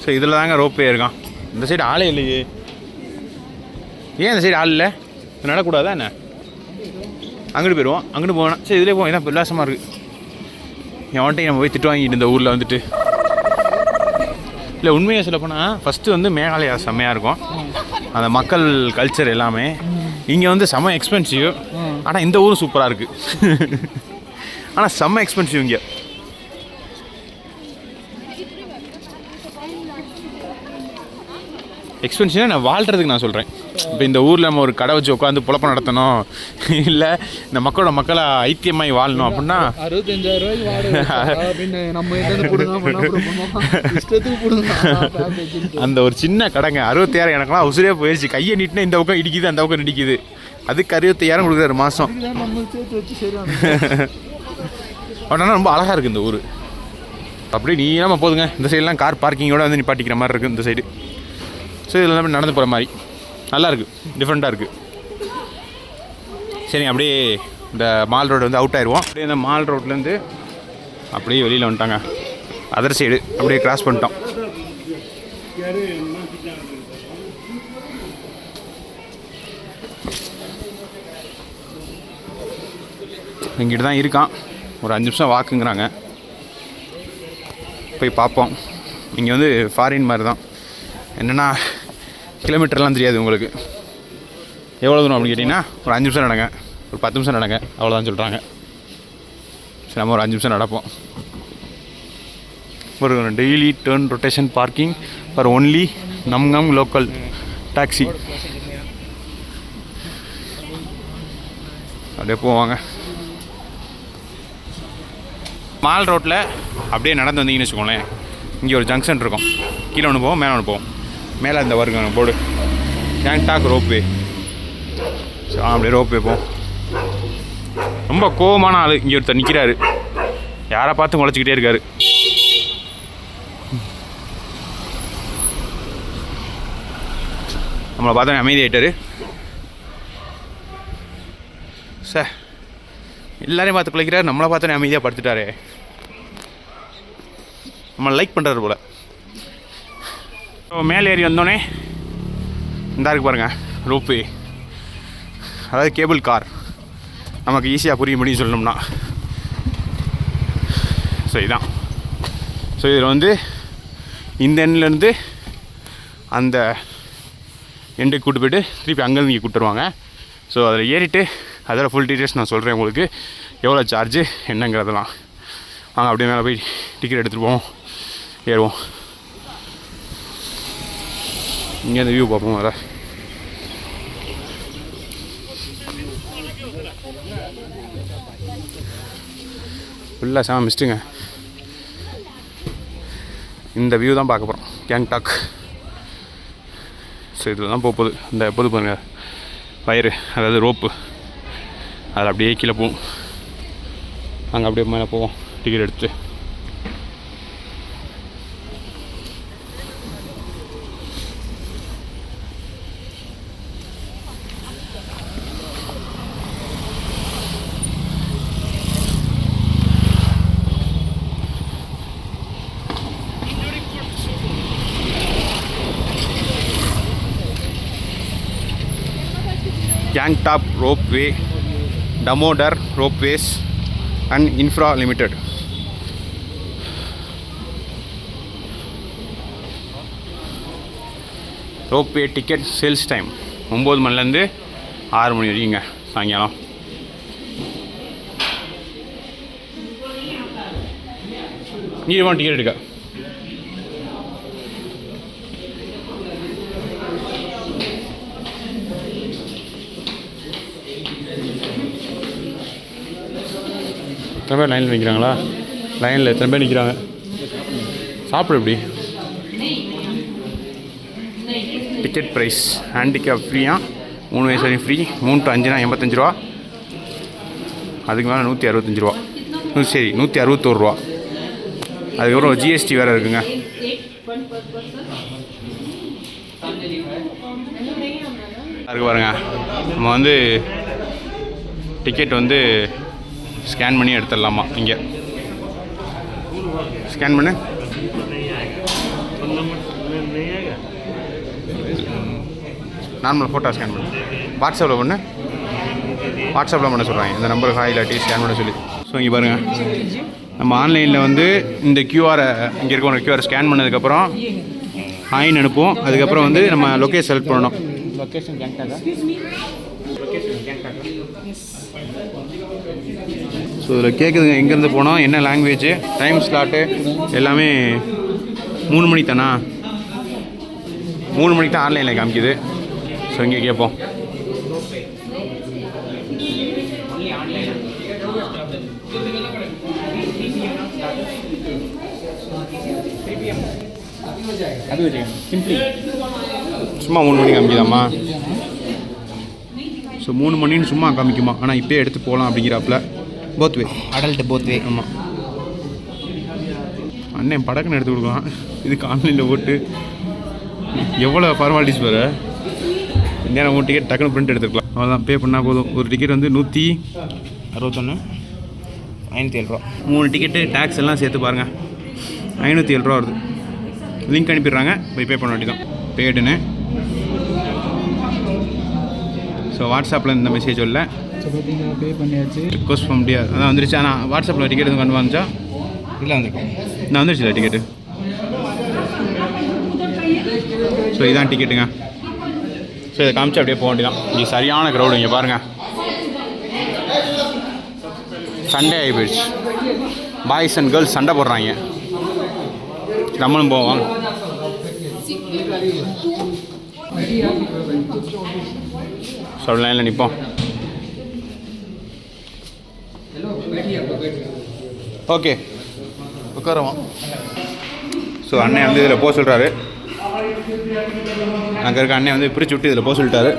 Speaker 1: ஸோ இதில் தாங்க ரோப்பே இருக்கான். இந்த சைடு ஆளே இல்லையே. ஏன் இந்த சைடு ஆள் இல்லை? நடக்கூடாதா என்ன? அங்கிட்டு போயிடுவோம், அங்கிட்டு போவேன். சரி இதிலே போவோம், இதான் உல்லாசமாக இருக்குது. என் வந்துட்டு நம்ம போய் திட்டு வாங்கிட்டு இந்த ஊரில் வந்துட்டு. இல்லை உண்மையாக சொல்ல போனால் ஃபஸ்ட்டு வந்து மேகாலயா செம்மையாக இருக்கும். அந்த மக்கள் கல்ச்சர் எல்லாமே. இங்கே வந்து செம்ம எக்ஸ்பென்சிவ். ஆனால் இந்த ஊரும் சூப்பராக இருக்குது. ஆனால் செம்ம எக்ஸ்பென்சிவ் இங்கே. எக்ஸ்பென்சிவாக நான் வாழ்கிறதுக்கு நான் சொல்கிறேன். இப்போ இந்த ஊரில் நம்ம ஒரு கடை வச்சு உட்காந்து பொழப்பம் நடத்தணும், இல்லை இந்த மக்களோட மக்களை ஐக்கியமாகி வாழணும் அப்படின்னா
Speaker 4: 65,000
Speaker 1: அந்த ஒரு சின்ன கடைங்க 66. எனக்குலாம் உசுரே போயிடுச்சு. கையை நீட்டினா இந்த பக்கம் இடிக்குது, அந்த பக்கம் இடிக்குது. அதுக்கு 65,000 கொடுக்குறாரு மாதம். ஆனால் ரொம்ப அழகாக இருக்குது இந்த ஊர். அப்படி நீளமாக போதுங்க. இந்த சைடெலாம் கார் பார்க்கிங்கோடு வந்து நிப்பாட்டிக்கிற மாதிரி இருக்குது இந்த சைடு. ஸோ இதில் எல்லாமே நடந்து போகிற மாதிரி நல்லாயிருக்கு, டிஃப்ரெண்ட்டாக இருக்குது. சரி அப்படியே இந்த மால் ரோடு வந்து அவுட் ஆயிடுவோம். அப்படியே இந்த மால் ரோட்லேருந்து அப்படியே வெளியில் வந்துட்டாங்க. அதர் சைடு அப்படியே கிராஸ் பண்ணிட்டோம். இங்கிட்ட தான் இருக்கான். ஒரு 5 நிமிஷம் வாக்குங்கிறாங்க, போய் பார்ப்போம். இங்கே வந்து ஃபாரின் மாதிரி தான். என்னென்னா கிலோமீட்டர்லாம் தெரியாது உங்களுக்கு. எவ்வளோ தூரம் அப்படின்னு கேட்டிங்கன்னா ஒரு 5 நிமிஷம் நடங்க, ஒரு 10 நிமிஷம் நடங்க, அவ்வளோதான் சொல்கிறாங்க. சரி, நம்ம ஒரு 5 நிமிஷம் நடப்போம். ஒரு daily turn rotation parking for only நம்கம் லோக்கல் டாக்ஸி. அப்படியே போவாங்க. மால் ரோட்டில் அப்படியே நடந்து வந்தீங்கன்னு வச்சுக்கோங்களேன், இங்கே ஒரு ஜங்ஷன் இருக்கும். கீழே ஒன்று போவோம், மேலே ஒன்று போவோம். மேலே இந்த வருங்க போர்டு கேங்டாக் ரோப்வே. ஸோ அப்படியே ரோப்வே போவோம். ரொம்ப கோவமான ஆள் இங்கே ஒருத்தர் நிற்கிறாரு, யாரை பார்த்து முளைச்சிக்கிட்டே இருக்காரு. நம்மளை பார்த்தா அமைதியாயிட்டாரு. சார் எல்லாரையும் பார்த்து குளிக்கிறார், நம்மளை பார்த்தோன்னே அமைதியாக படுத்துட்டாரு. நம்மளை லைக் பண்ணுறாரு போல். மேலே ஏறி வந்தோடனே இந்த இருக்கு பாருங்கள் ரோப்வே, அதாவது கேபிள் கார். நமக்கு ஈஸியாக புரிய முடியும் சொல்லணும்னா. ஸோ இதுதான். ஸோ இதில் வந்து இந்த எண்ட்லேருந்து அந்த எண்டுக்கு கூப்பிட்டு போய்ட்டு திருப்பி அங்கேருந்து இங்கே கூப்பிட்டுருவாங்க. ஸோ அதில் ஏறிட்டு அதோட ஃபுல் டீட்டெயில்ஸ் நான் சொல்கிறேன் உங்களுக்கு, எவ்வளோ சார்ஜு என்னங்கிறதெல்லாம். வாங்க அப்படியே மேலே போய் டிக்கெட் எடுத்துகிட்டு போவோம், ஏறுவோம். இங்கே அந்த வியூ பார்ப்போம். வேறு ஃபுல்லாக செம மிஸ்ட்டுங்க. இந்த வியூ தான் பார்க்க போகிறோம், கேங்டாக். ஸோ இதில் தான் போகுது. இந்த எப்போது பாருங்கள் வயரு, அதாவது ரோப்பு, அதில் அப்படியே கீழே போவோம். அங்கே அப்படியே மேலே போவோம் டிக்கெட் எடுத்து. Gangtok Ropeway, Damodar Ropeways and Infra Limited. Ropeway ticket sales time 9 மணிலேருந்து 6 மணி வரைக்குங்க சாயங்காலம். நீடுமா டிக்கெட் எடுக்க எத்தனை பேர் லைனில் நிற்கிறாங்களா? லைனில் எத்தனை பேர் நிற்கிறாங்க? சாப்பிடு எப்படி? டிக்கெட் ப்ரைஸ் ஹேண்டிகேப் ஃப்ரீயாக 3 வயசு வரையும் ஃப்ரீ. 3 to 5னா 85 ரூபா, அதுக்கு மேலே 165 ரூபா. சரி 161 ரூபா. அதுக்கப்புறம் ஜிஎஸ்டி வேறு இருக்குங்க. அதுக்கு பாருங்க, நம்ம வந்து டிக்கெட் வந்து ஸ்கேன் பண்ணி எடுத்துடலாமா? இங்கே ஸ்கேன் பண்ணு. நார்மல் ஃபோட்டோ ஸ்கேன் பண்ணு. வாட்ஸ்அப்பில் பண்ணு. வாட்ஸ்அப்பில் பண்ண சொல்கிறாங்க, இந்த நம்பருக்கு ஹாய் இல்லாட்டி ஸ்கேன் பண்ண சொல்லி. ஸோ இங்கே பாருங்கள், நம்ம ஆன்லைனில் வந்து இந்த கியூஆரை இங்கே இருக்க ஒரு கியூஆர் ஸ்கேன் பண்ணதுக்கப்புறம் ஹாய்னு அனுப்புவோம். அதுக்கப்புறம் வந்து நம்ம லொக்கேஷன் செலக்ட் பண்ணணும். லொக்கேஷன் கேங்டாக்கா? ஸோ இதில் கேட்குதுங்க எங்கேருந்து போனோம், என்ன லாங்குவேஜ், டைம் ஸ்லாட்டு எல்லாமே 3 மணிக்கு தானா? 3 மணிக்கு தான் ஆன்லைனில் காமிக்குது. ஸோ இங்கே கேட்போம். சும்மா 3 மணிக்கு காமிக்குதாம்மா? ஸோ 3 மணின்னு சும்மா காமிக்குமா, ஆனால் இப்போயே எடுத்து போகலாம் அப்படிங்கிறாப்புல. போத் வே,
Speaker 5: அடல்ட் போத் வே.
Speaker 1: ஆமாம், அண்ணன் படக்குன்னு எடுத்து கொடுக்கலாம். இதுக்கு ஆன்லைனில் போட்டு எவ்வளோ ஃபார்மாலிட்டிஸ் வேறு. நேரம் 3 டிக்கெட் டக்குன்னு பிரிண்ட் எடுத்துக்கலாம், அவ்வளோதான். பே பண்ணால் போதும். ஒரு டிக்கெட் வந்து 161,
Speaker 5: 507 ரூபா.
Speaker 1: 3 டிக்கெட்டு டேக்ஸ் எல்லாம் சேர்த்து பாருங்கள் 507 ரூபா வருது. லிங்க் அனுப்பிடுறாங்க, போய் பே பண்ண வேண்டியதான். பேடுன்னு. ஸோ வாட்ஸ்அப்பில் இந்த மெசேஜ் வரல,
Speaker 5: பே பண்ணியாச்சு.
Speaker 1: ரிக்வஸ்ட் பண்ண முடியாது, அதான் வந்துருச்சு. ஆனால் வாட்ஸ்அப்பில் டிக்கெட் எதுவும் கொண்டு வந்துச்சா?
Speaker 5: இல்லை வந்துருக்கேன்.
Speaker 1: நான் வந்துருச்சுல டிக்கெட்டு. ஸோ இதான் டிக்கெட்டுங்க. ஸோ இதை காமிச்சு அப்படியே போக வேண்டியதான். இங்கே சரியான க்ரௌடு. இங்கே பாருங்கள், சண்டே ஆகி போயிடுச்சு. பாய்ஸ் அண்ட் கேர்ள்ஸ் சண்டை போடுறாங்க. நம்மளும் போவோம். ஸோ லைனில் நிற்போம். ஓகே உட்காரவோம். ஸோ அண்ணன் வந்து இதில் போக சொல்கிறாரு. அங்கே இருக்க அண்ணன் வந்து பிரித்து விட்டு இதில் போக சொல்லிட்டாரு.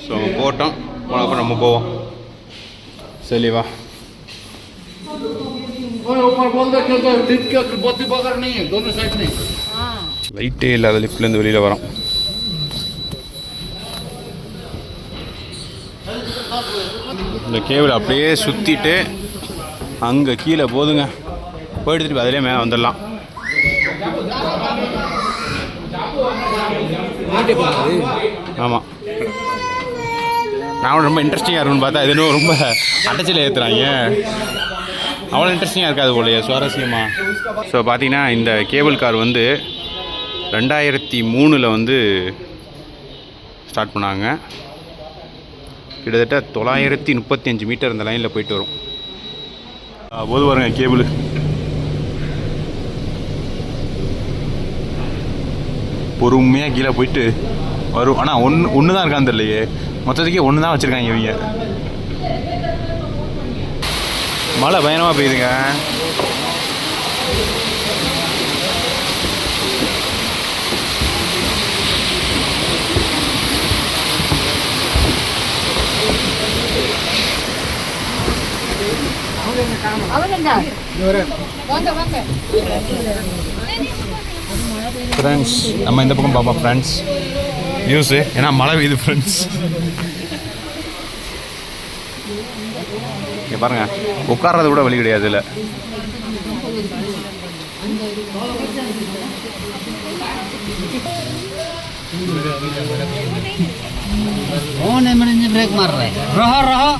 Speaker 1: ஸோ போட்டோம், போனப்போ நம்ம போவோம். சரி வா. லைட்டே இல்லாத லிஃப்ட்லேருந்து வெளியில் வரோம். இந்த கேபிள் அப்படியே சுற்றிட்டு அங்கே கீழே போதுங்க. போயிட்டு திருப்பி அதிலே மேலே வந்துடலாம். ஆமாம், நான் ரொம்ப இன்ட்ரெஸ்டிங்காக இருக்குன்னு பார்த்தா இது இன்னும் ரொம்ப அடைச்சில் ஏற்றுறாங்க. அவ்வளோ இன்ட்ரெஸ்டிங்காக இருக்காது போலையே, சுவாரஸ்யமாக. ஸோ பார்த்தீங்கன்னா இந்த கேபிள் கார் வந்து 2003 வந்து ஸ்டார்ட் பண்ணாங்க. கிட்டத்தட்ட 935 மீட்டர் இந்த லைனில் போயிட்டு வரும். போது பாருங்க கேபிள். பொறுமையாக கீழே போயிட்டு வரும். ஆனால் ஒன்று தான் இருக்கான்னு தெரியலையே, மொத்தத்துக்கே ஒன்று தான் வச்சுருக்காங்க இவங்க. மழை பயங்கரமாக பெய்யுதுங்க. ஃப்ரெண்ட்ஸ் நம்ம இந்த பக்கம் பார்ப்போம் ஃப்ரெண்ட்ஸ் நியூஸு. ஏன்னா மழை பெய்யுது ஃப்ரெண்ட்ஸ். இங்கே பாருங்கள், உட்கார்றது கூட வழி கிடையாது இல்லை.
Speaker 7: ब्रेक मार रहे रहा रहा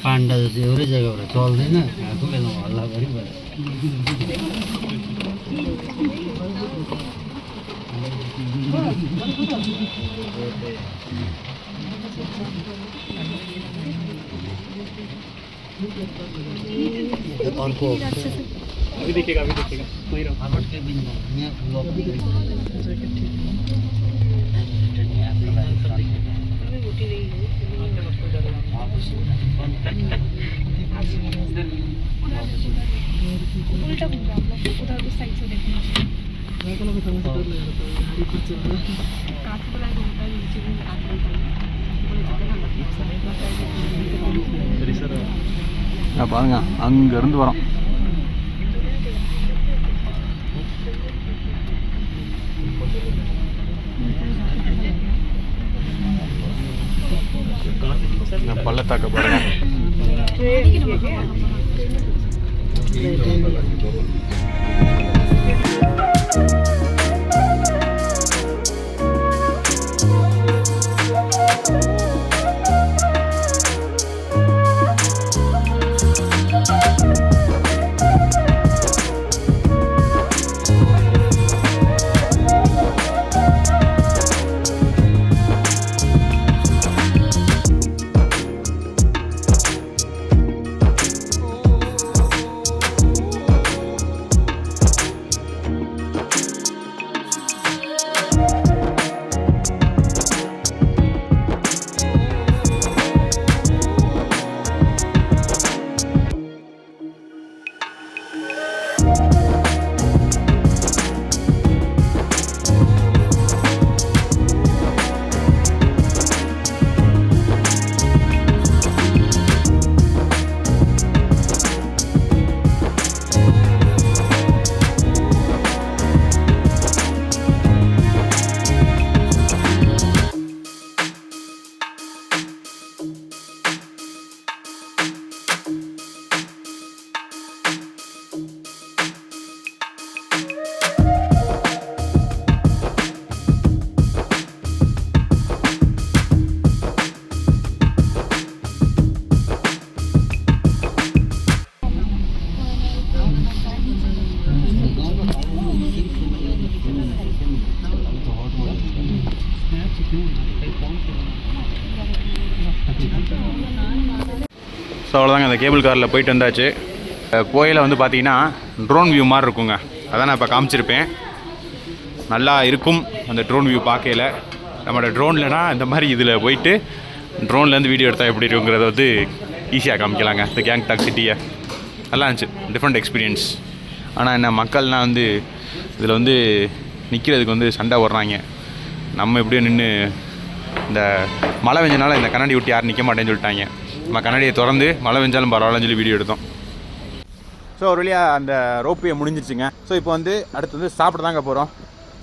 Speaker 7: पांडा एउटै जग्गाबाट चल्दैन, आफूले हल्ला गरिबस्छ। अर्को अभी देखेगा वही रहा के बिन यहाँ लॉक उल्टा घूम रहा उधर उस साइड से देखना
Speaker 1: பாருங்க அங்கேருந்து வரோம். பள்ளத்தாக்க பாருங்க. ஸோ அவ்வளோதாங்க, அந்த கேபிள் காரில் போயிட்டு வந்தாச்சு. போயில் வந்து பார்த்தீங்கன்னா ட்ரோன் வியூ மாதிரி இருக்குங்க. அதான் நான் இப்போ காமிச்சிருப்பேன். நல்லா இருக்கும் அந்த ட்ரோன் வியூ பார்க்கையில். நம்மளோட ட்ரோன்லனா இந்த மாதிரி இதில் போயிட்டு ட்ரோன்லேருந்து வீடியோ எடுத்தால் எப்படி இருக்குங்கிறத வந்து ஈஸியாக காமிக்கலாங்க. இந்த கேங்டாக் சிட்டியை நல்லா இருந்துச்சு, டிஃப்ரெண்ட் எக்ஸ்பீரியன்ஸ். ஆனால் என்ன மக்கள்லாம் வந்து இதில் வந்து நிற்கிறதுக்கு வந்து சண்டை போடுறாங்க. நம்ம எப்படியோ நின்று இந்த மழை பெஞ்சனால இந்த கண்ணாடி விட்டு யாரும் நிற்க மாட்டேன்னு சொல்லிட்டாங்க. நம்ம கண்ணாடியை திறந்து மழை பெஞ்சாலும் பரவாயில்லன்னு சொல்லி வீடியோ எடுத்தோம். ஸோ ஒரு வழியாக அந்த ரோப்வே முடிஞ்சிருச்சுங்க. ஸோ இப்போ வந்து அடுத்து வந்து சாப்பிட தாங்க போகிறோம்.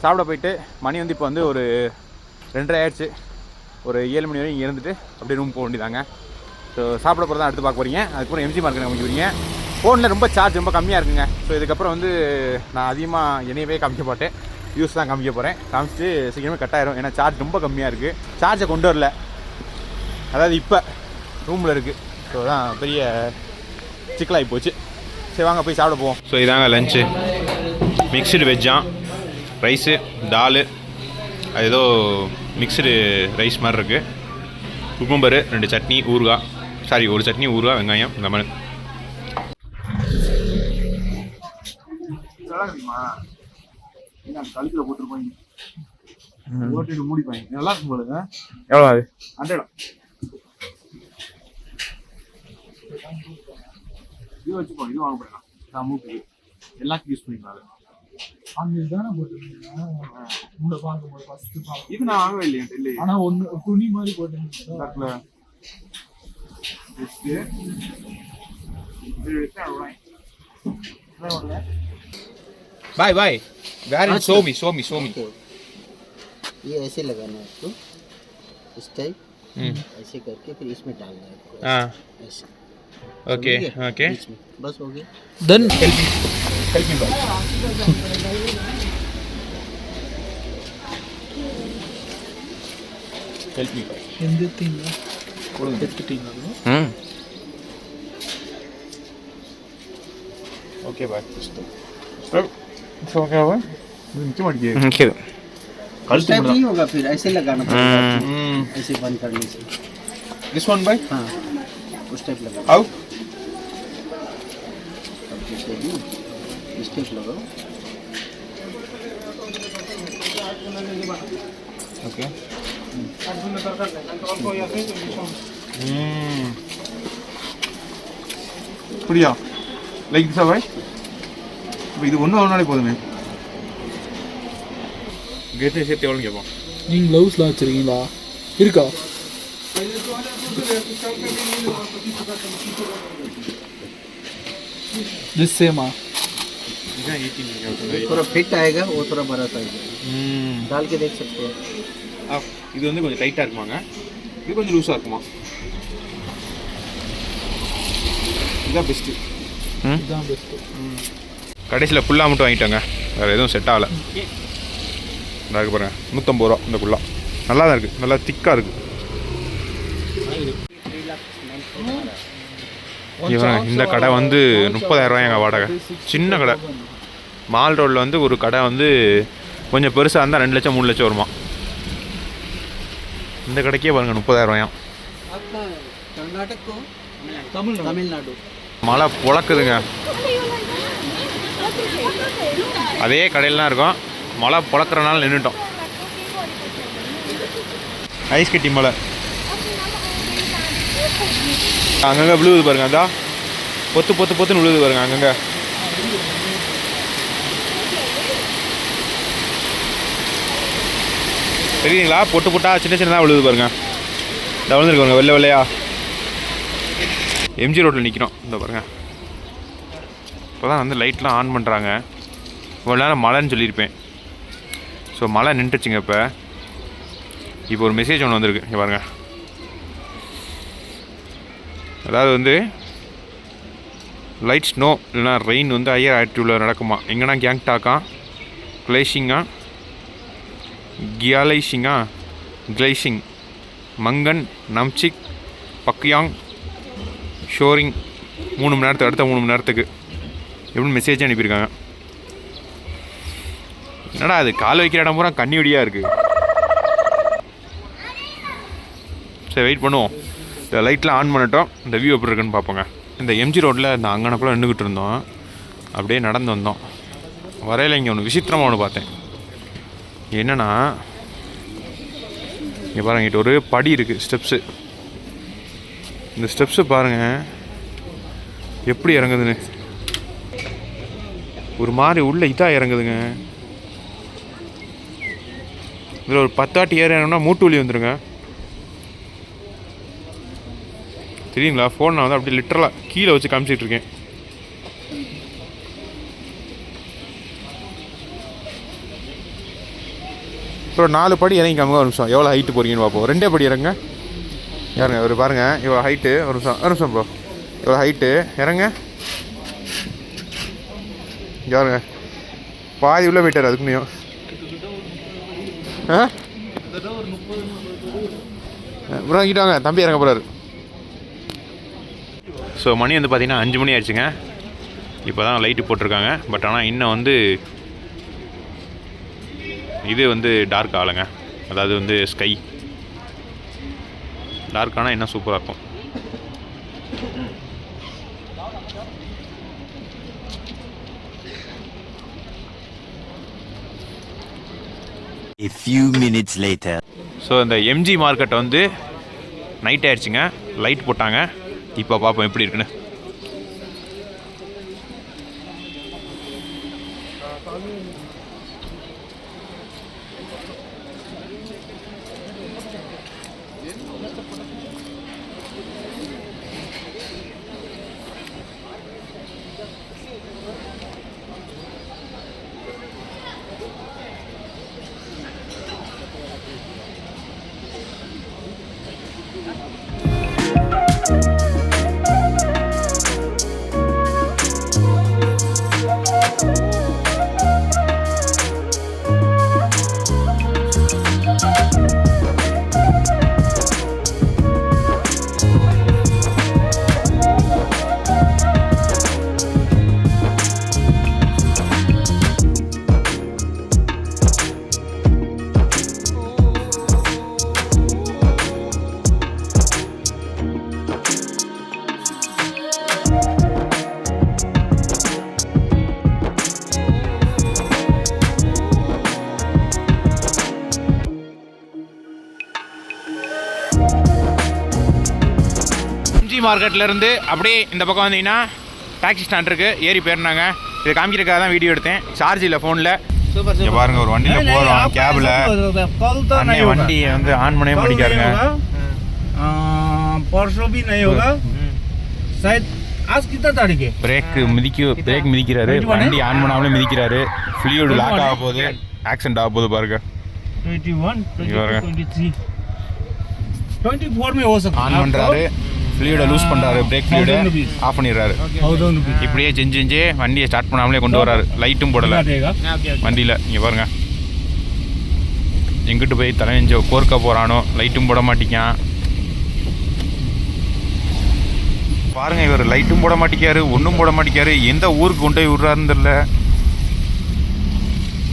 Speaker 1: சாப்பிட போயிட்டு மணி வந்து இப்போ வந்து ஒரு 2:30 ஆயிடுச்சு. ஒரு 7 மணி வரைக்கும் இங்கே இருந்துட்டு அப்படியே ரூம் போக வேண்டியதாங்க. ஸோ சாப்பிட போகிறதா அடுத்து பார்க்க போகிறீங்க. அதுக்கப்புறம் எம்ஜி மார்க்கெட் காமிக்க போகிறீங்க. ஃபோனில் ரொம்ப சார்ஜ் ரொம்ப கம்மியாக இருக்குங்க. ஸோ இதுக்கப்புறம் வந்து நான் அதிகமாக என்னையவே காமிக்க மாட்டேன், யூஸ் தான் காமிக்க போகிறேன். காமிச்சிட்டு சீக்கிரமே கட் ஆயிரும். ஏன்னா சார்ஜ் ரொம்ப கம்மியாக இருக்குது. சார்ஜை கொண்டு வரல, அதாவது இப்போ ரூமில் இருக்குது. ஸோ தான் பெரிய சிக்கலாகி போச்சு. சரி வாங்க போய் சாப்பிட போவோம். ஸோ இதாங்க லஞ்சு. மிக்ஸ்டு வெஜ்ஜாம், ரைஸு, தால், அது ஏதோ மிக்ஸ்டு ரைஸ் மாதிரி இருக்குது. குக்கும்பரு, 2 சட்னி, ஊறுகாய், சாரி ஒரு சட்னி, ஊறுகாய், வெங்காயம், லெமன். கழுத்தில் போட்டுருப்பாங்க, ஓட்டிட்டு மூடிப்பாங்க. நல்லா இருக்கும் போலுங்க. எவ்வளோ அது? 100. இது வச்சுக்கோ, இது வாங்க போயிடலாம். மூக்கு எல்லாத்துக்கும் யூஸ் பண்ணிக்கலாம். இது நான் வாங்கவே இல்லையா இல்லை.
Speaker 4: ஆனா ஒண்ணு துணி மாதிரி போட்டு
Speaker 5: bye bye very show me
Speaker 8: ये ऐसे लगाना है आपको, इस टाइप ऐसे करके फिर इसमें डालना है आपको।
Speaker 5: हाँ
Speaker 8: ऐसे
Speaker 5: ओके ओके
Speaker 8: बीच में। बस हो गया।
Speaker 5: Then help me bye
Speaker 1: help me bye.
Speaker 4: எந்த தீங்க எடுத்துட்டீங்களா?
Speaker 1: Okay bye. Okay bye. நிச்ச மாட்டேங்குது.
Speaker 5: நிக்குது.
Speaker 8: इस टाइप नहीं होगा, फिर ऐसे लगाना पड़ेगा आपको। ऐसे बंद करने से।
Speaker 1: This one by.
Speaker 8: हाँ उस टाइप लगाओ।
Speaker 1: हाउ?
Speaker 8: इस टाइप लगाओ।
Speaker 1: ஓகே. புரியா? Like this boy. இப்போ இது ஒன்று ஒன்றாலே போதுமே. கேட்டு சேர்த்து எவ்வளோ கேட்போம்?
Speaker 4: நீங்க க்ளவுஸ்லாம் வச்சிருக்கீங்களா? இருக்கா? दिस सेम आ
Speaker 8: थोड़ा फिट आएगा, वो थोड़ा बड़ा साइज डाल के देख सकते हैं।
Speaker 1: இது வந்து கொஞ்சம் டைட்டாக இருக்குமாங்க, இது கொஞ்சம் லூஸாக இருக்குமா? இதுதான் பெஸ்ட்டு.
Speaker 4: இதுதான் பெஸ்ட்டு.
Speaker 1: கடைசியில் ஃபுல்லாக மட்டும் வாங்கிட்டாங்க, வேறு எதுவும் செட் ஆகலை. இருக்கு பாருங்கள், 150 ரூபா இந்த ஃபுல்லாக. நல்லா தான் இருக்குது, நல்லா திக்காக இருக்குது. இந்த கடை வந்து 30,000 ரூபாய்ங்க வாடகை. சின்ன கடை. மால் ரோடில் வந்து ஒரு கடை வந்து கொஞ்சம் பெருசாக இருந்தால் 2 லட்சம் 3 லட்சம் வருமா. இந்த கடைக்கே பாருங்கள் 30,000 ரூபாயாம்.
Speaker 8: तमिलनाडु
Speaker 1: மழை பொழக்குதுங்க. அதே கடையில் தான் இருக்கோம், மழை பொழக்கிறனால நின்றுட்டோம். ஐஸ் கட்டி மழை அங்கங்கே விழுவுது பாருங்க. அதா பொத்து பொத்து பொத்துன்னு விழுவுது பாருங்க அங்கங்கே. தெரியுதுங்களா? பொட்டு பொட்டா சின்ன சின்னதாக விழுவுது பாருங்க. இந்த விழுந்துருக்கு பாருங்க, வெள்ளை வெள்ளையா. எம்ஜி ரோட்டில் நிற்கிறோம். இந்த பாருங்க, இப்போ தான் வந்து லைட்லாம் ஆன் பண்ணுறாங்க. இவ்வளோ நேரம் மழைன்னு சொல்லியிருப்பேன். ஸோ மழை நின்றுச்சுங்க. இப்போ ஒரு மெசேஜ் ஒன்று வந்திருக்கு, இங்கே பாருங்கள். அதாவது வந்து லைட் ஸ்னோ இல்லைனா ரெயின் வந்து ஹையர் ஆல்டிடியூடில் நடக்குமா. எங்கன்னா கேங்டாக்கா, கிளேஷிங்கா, கியாலைஷிங்கா, கிளைஷிங், மங்கன், நம்சிக், பக்யாங், ஷோரிங் 3 மணி நேரத்துக்கு, அடுத்த 3 மணி நேரத்துக்கு எப்படின்னு மெசேஜ் அனுப்பியிருக்காங்க. என்னடா அது கால் வைக்கிற இடம் பூரா கண்ணி வெடியாக இருக்குது. சரி வெயிட் பண்ணுவோம். இந்த லைட்லாம் ஆன் பண்ணட்டும், இந்த வியூ எப்படி இருக்குன்னு பார்ப்போங்க. இந்த எம்ஜி ரோட்டில் இந்த அங்கனக்குள்ளே நின்றுக்கிட்டு இருந்தோம், அப்படியே நடந்து வந்தோம். வரையில் இங்கே ஒன்று விசித்திரமாக ஒன்று பார்த்தேன். என்னென்னா இங்கே பாருங்கள், இங்கிட்ட ஒரு படி இருக்குது, ஸ்டெப்ஸு. இந்த ஸ்டெப்ஸு பாருங்கள் எப்படி இறங்குதுன்னு. ஒரு மாதிரி உள்ள இதாக இறங்குதுங்க. இதில் ஒரு 10 வாட்டி ஏறணும்னா மூட்டு வலி வந்துடுங்க. தெரியுங்களா? ஃபோன் நான் வந்து அப்படியே லிட்டரலாக கீழே வச்சு காமிச்சிட்டு இருக்கேன். அப்புறம் 4 படி இறங்கி காமிங்க. ஒரு நிமிஷம், எவ்வளோ ஹைட்டு போகிறீங்கன்னு பார்ப்போம். 2 படி இறங்க. யாருங்க ஒரு பாருங்கள், இவ்வளோ ஹைட்டு. ஒரு நிமிஷம் ப்ரோ, இவ்வளோ ஹைட்டு இறங்க. யாருங்க பாதி உள்ளே போயிட்டார் அதுக்குன்னையும். ப்ரோ கிட்டாங்க, தம்பி இறங்க போகிறாரு. ஸோ மணி வந்து பார்த்திங்கன்னா 5 மணி ஆயிடுச்சுங்க. இப்போ தான் லைட்டு போட்டிருக்காங்க. பட் ஆனால் இன்னும் வந்து இது வந்து டார்க் ஆகலைங்க. அதாவது வந்து ஸ்கை டார்க் ஆனால் இன்னும் சூப்பராக இருக்கும்.
Speaker 2: A few minutes later.
Speaker 1: So இந்த எம்ஜி மார்க்கெட் வந்து நைட் ஆயிடுச்சுங்க, லைட் போட்டாங்க. இப்போ பார்ப்போம் எப்படி இருக்குன்னு. மார்க்கெட்லேருந்து அப்படியே இந்த பக்கம் வந்தீங்கன்னா டாக்ஸி ஸ்டாண்ட் இருக்குது, ஏறி போயிருந்தாங்க. இதை காமிக்கிறதுக்காக தான் வீடியோ எடுத்தேன். சார்ஜ் இல்லை ஃபோனில். இங்கே பாருங்க, ஒரு வண்டியில் போகிறோம், கேபில் அண்ணே வண்டியை வந்து ஆன் பண்ணவே மாட்டேங்காருங்க. பிரேக் மிதிக்கிறாரு, வண்டி ஆன் பண்ணாமலே மிதிக்கிறாரு. ஃப்ளூயிட் லாக் ஆக போகுது, ஆக்சிடென்ட் ஆக போகுது பாருங்க.
Speaker 4: 24
Speaker 1: ஆன் பண்ணுறாரு, ஃப்ளூயிடை லூஸ் பண்ணுறாரு, பிரேக் ஃப்ளூயிடை ஆஃப் பண்ணிடுறாரு. இப்படியே செஞ்சு வண்டியை ஸ்டார்ட் பண்ணாமலே கொண்டு வராரு. லைட்டும் போடலை வண்டியில். இங்கே பாருங்க, எங்கிட்டு போய் தலைஞ்ச கோர்க்க போகிறானோ, லைட்டும் போட மாட்டேங்கான் பாருங்க. இவர் லைட்டும் போட மாட்டேங்காரு, ஒன்றும் போட மாட்டேங்காரு. எந்த ஊருக்கு கொண்டு போய் விட்றாருன்னு தெரியல.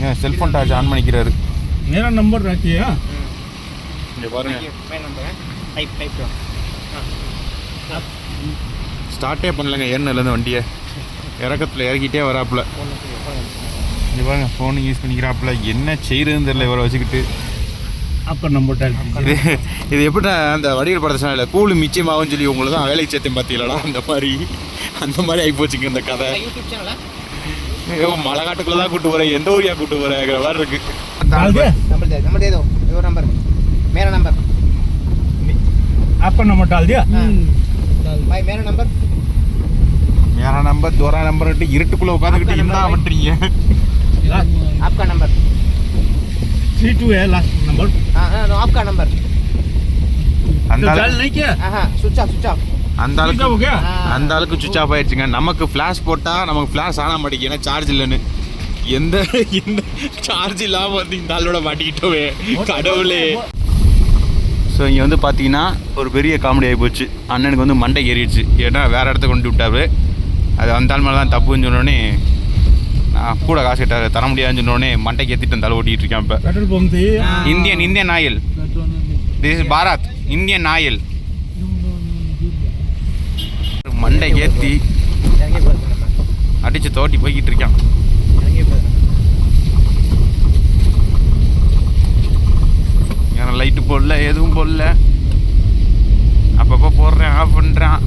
Speaker 1: ஏன் செல்ஃபோன் டார்ச் ஆன் பண்ணிக்கிறாரு.
Speaker 4: मेरा नंबर रखिए।
Speaker 1: இங்கே பாருங்க, ஸ்டார்ட்டே பண்ணலங்க ஏறினதுலேருந்து வண்டியை. இறக்கத்தில் இறக்கிட்டே வராப்புல. இங்கே பாருங்க, ஃபோனு யூஸ் பண்ணிக்கிறாப்புல. என்ன செய்யறதுன்னு தெரியல இவரை வச்சுக்கிட்டு.
Speaker 4: आपका नंबर डाल
Speaker 1: இது எப்படி அந்த வடிவேல் படத்தை சொன்னால கூலு மிச்சமாகும் சொல்லி உங்களை தான் வேலைக்கு சேர்த்தேன் பார்த்தீங்களா, அந்த மாதிரி ஆகி போச்சுங்க இந்த கதை. மழை காட்டுக்குள்ள தான் கூட்டு போறேன், எந்த ஊரியா கூட்டு போறேங்கிற மாதிரி இருக்கு.
Speaker 8: नंबर दे दो, वो नंबर मेरा नंबर।
Speaker 4: आपका नंबर डाल दिया?
Speaker 8: भाई मेरा नंबर
Speaker 1: தோரா நம்பர் இருட்டுக்குள்ள உட்காந்துக்கிட்டு என்ன பண்றீங்க?
Speaker 8: आपका नंबर
Speaker 4: 32 है लास्ट नंबर।
Speaker 8: हाँ हाँ आपका नंबर
Speaker 1: அந்த
Speaker 4: डाल नहीं किया?
Speaker 8: हाँ स्विच ऑफ
Speaker 1: அந்த
Speaker 4: हो गया?
Speaker 1: அந்த அளவுக்கு சுவிட்ச் ஆஃப் ஆயிடுச்சுங்க. நமக்கு ஃப்ளாஷ் போட்டால் நமக்கு ஃப்ளாஷ் ஆன மாட்டேங்குது, ஏன்னா சார்ஜ் இல்லைன்னு. எந்த சார்ஜ் இல்லாமல் வந்து இந்த ஆளோட மாட்டிக்கிட்டோவே கடவுளே. ஸோ இங்கே வந்து பார்த்தீங்கன்னா ஒரு பெரிய காமெடி ஆகி போச்சு. அண்ணனுக்கு வந்து மண்டை ஏறிடுச்சு, ஏன்னா வேறு இடத்த கொண்டு விட்டாரு. அது அந்த ஆள் மேலே தான் தப்புன்னு சொன்னோடனே நான் கூட காசு கேட்டார், தர முடியாதுன்னு சொன்னோடனே மண்டைக்கு ஏற்றிட்டு அந்த ஆள் ஓட்டிகிட்டு இருக்கேன். இப்போ
Speaker 4: पेट्रोल पंप थी।
Speaker 1: Indian oil, this is Bharat. Indian oil மண்டை ஏற்றி அடிச்சு தோட்டி போய்கிட்டு இருக்கான். ஏன்னா லைட்டு போடல, எதுவும் போடல. அப்பப்போ போடுறேன், ஆஃப் பண்ணுறான்.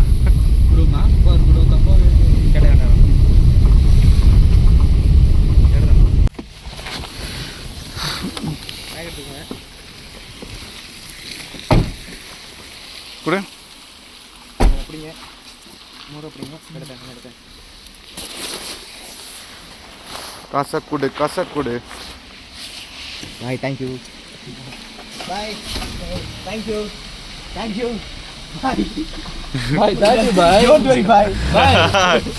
Speaker 1: கூட கசக்குடு கசக்குடு.
Speaker 8: Bye, thank you. Bye. Thank you. Thank you. Bye.
Speaker 4: Bye, thank you, bye.
Speaker 8: Don't worry, bye. Bye.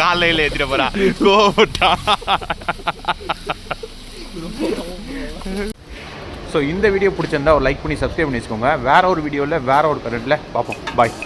Speaker 1: காலையில் ஏற்றிட்டு போறா கோபட்டா. ஸோ இந்த வீடியோ பிடிச்சிருந்தா ஒரு லைக் பண்ணி சப்ஸ்கிரைப் பண்ணி வச்சுக்கோங்க. வேற ஒரு வீடியோவில் வேற ஒரு கரண்ட்டில் பார்ப்போம். பாய்.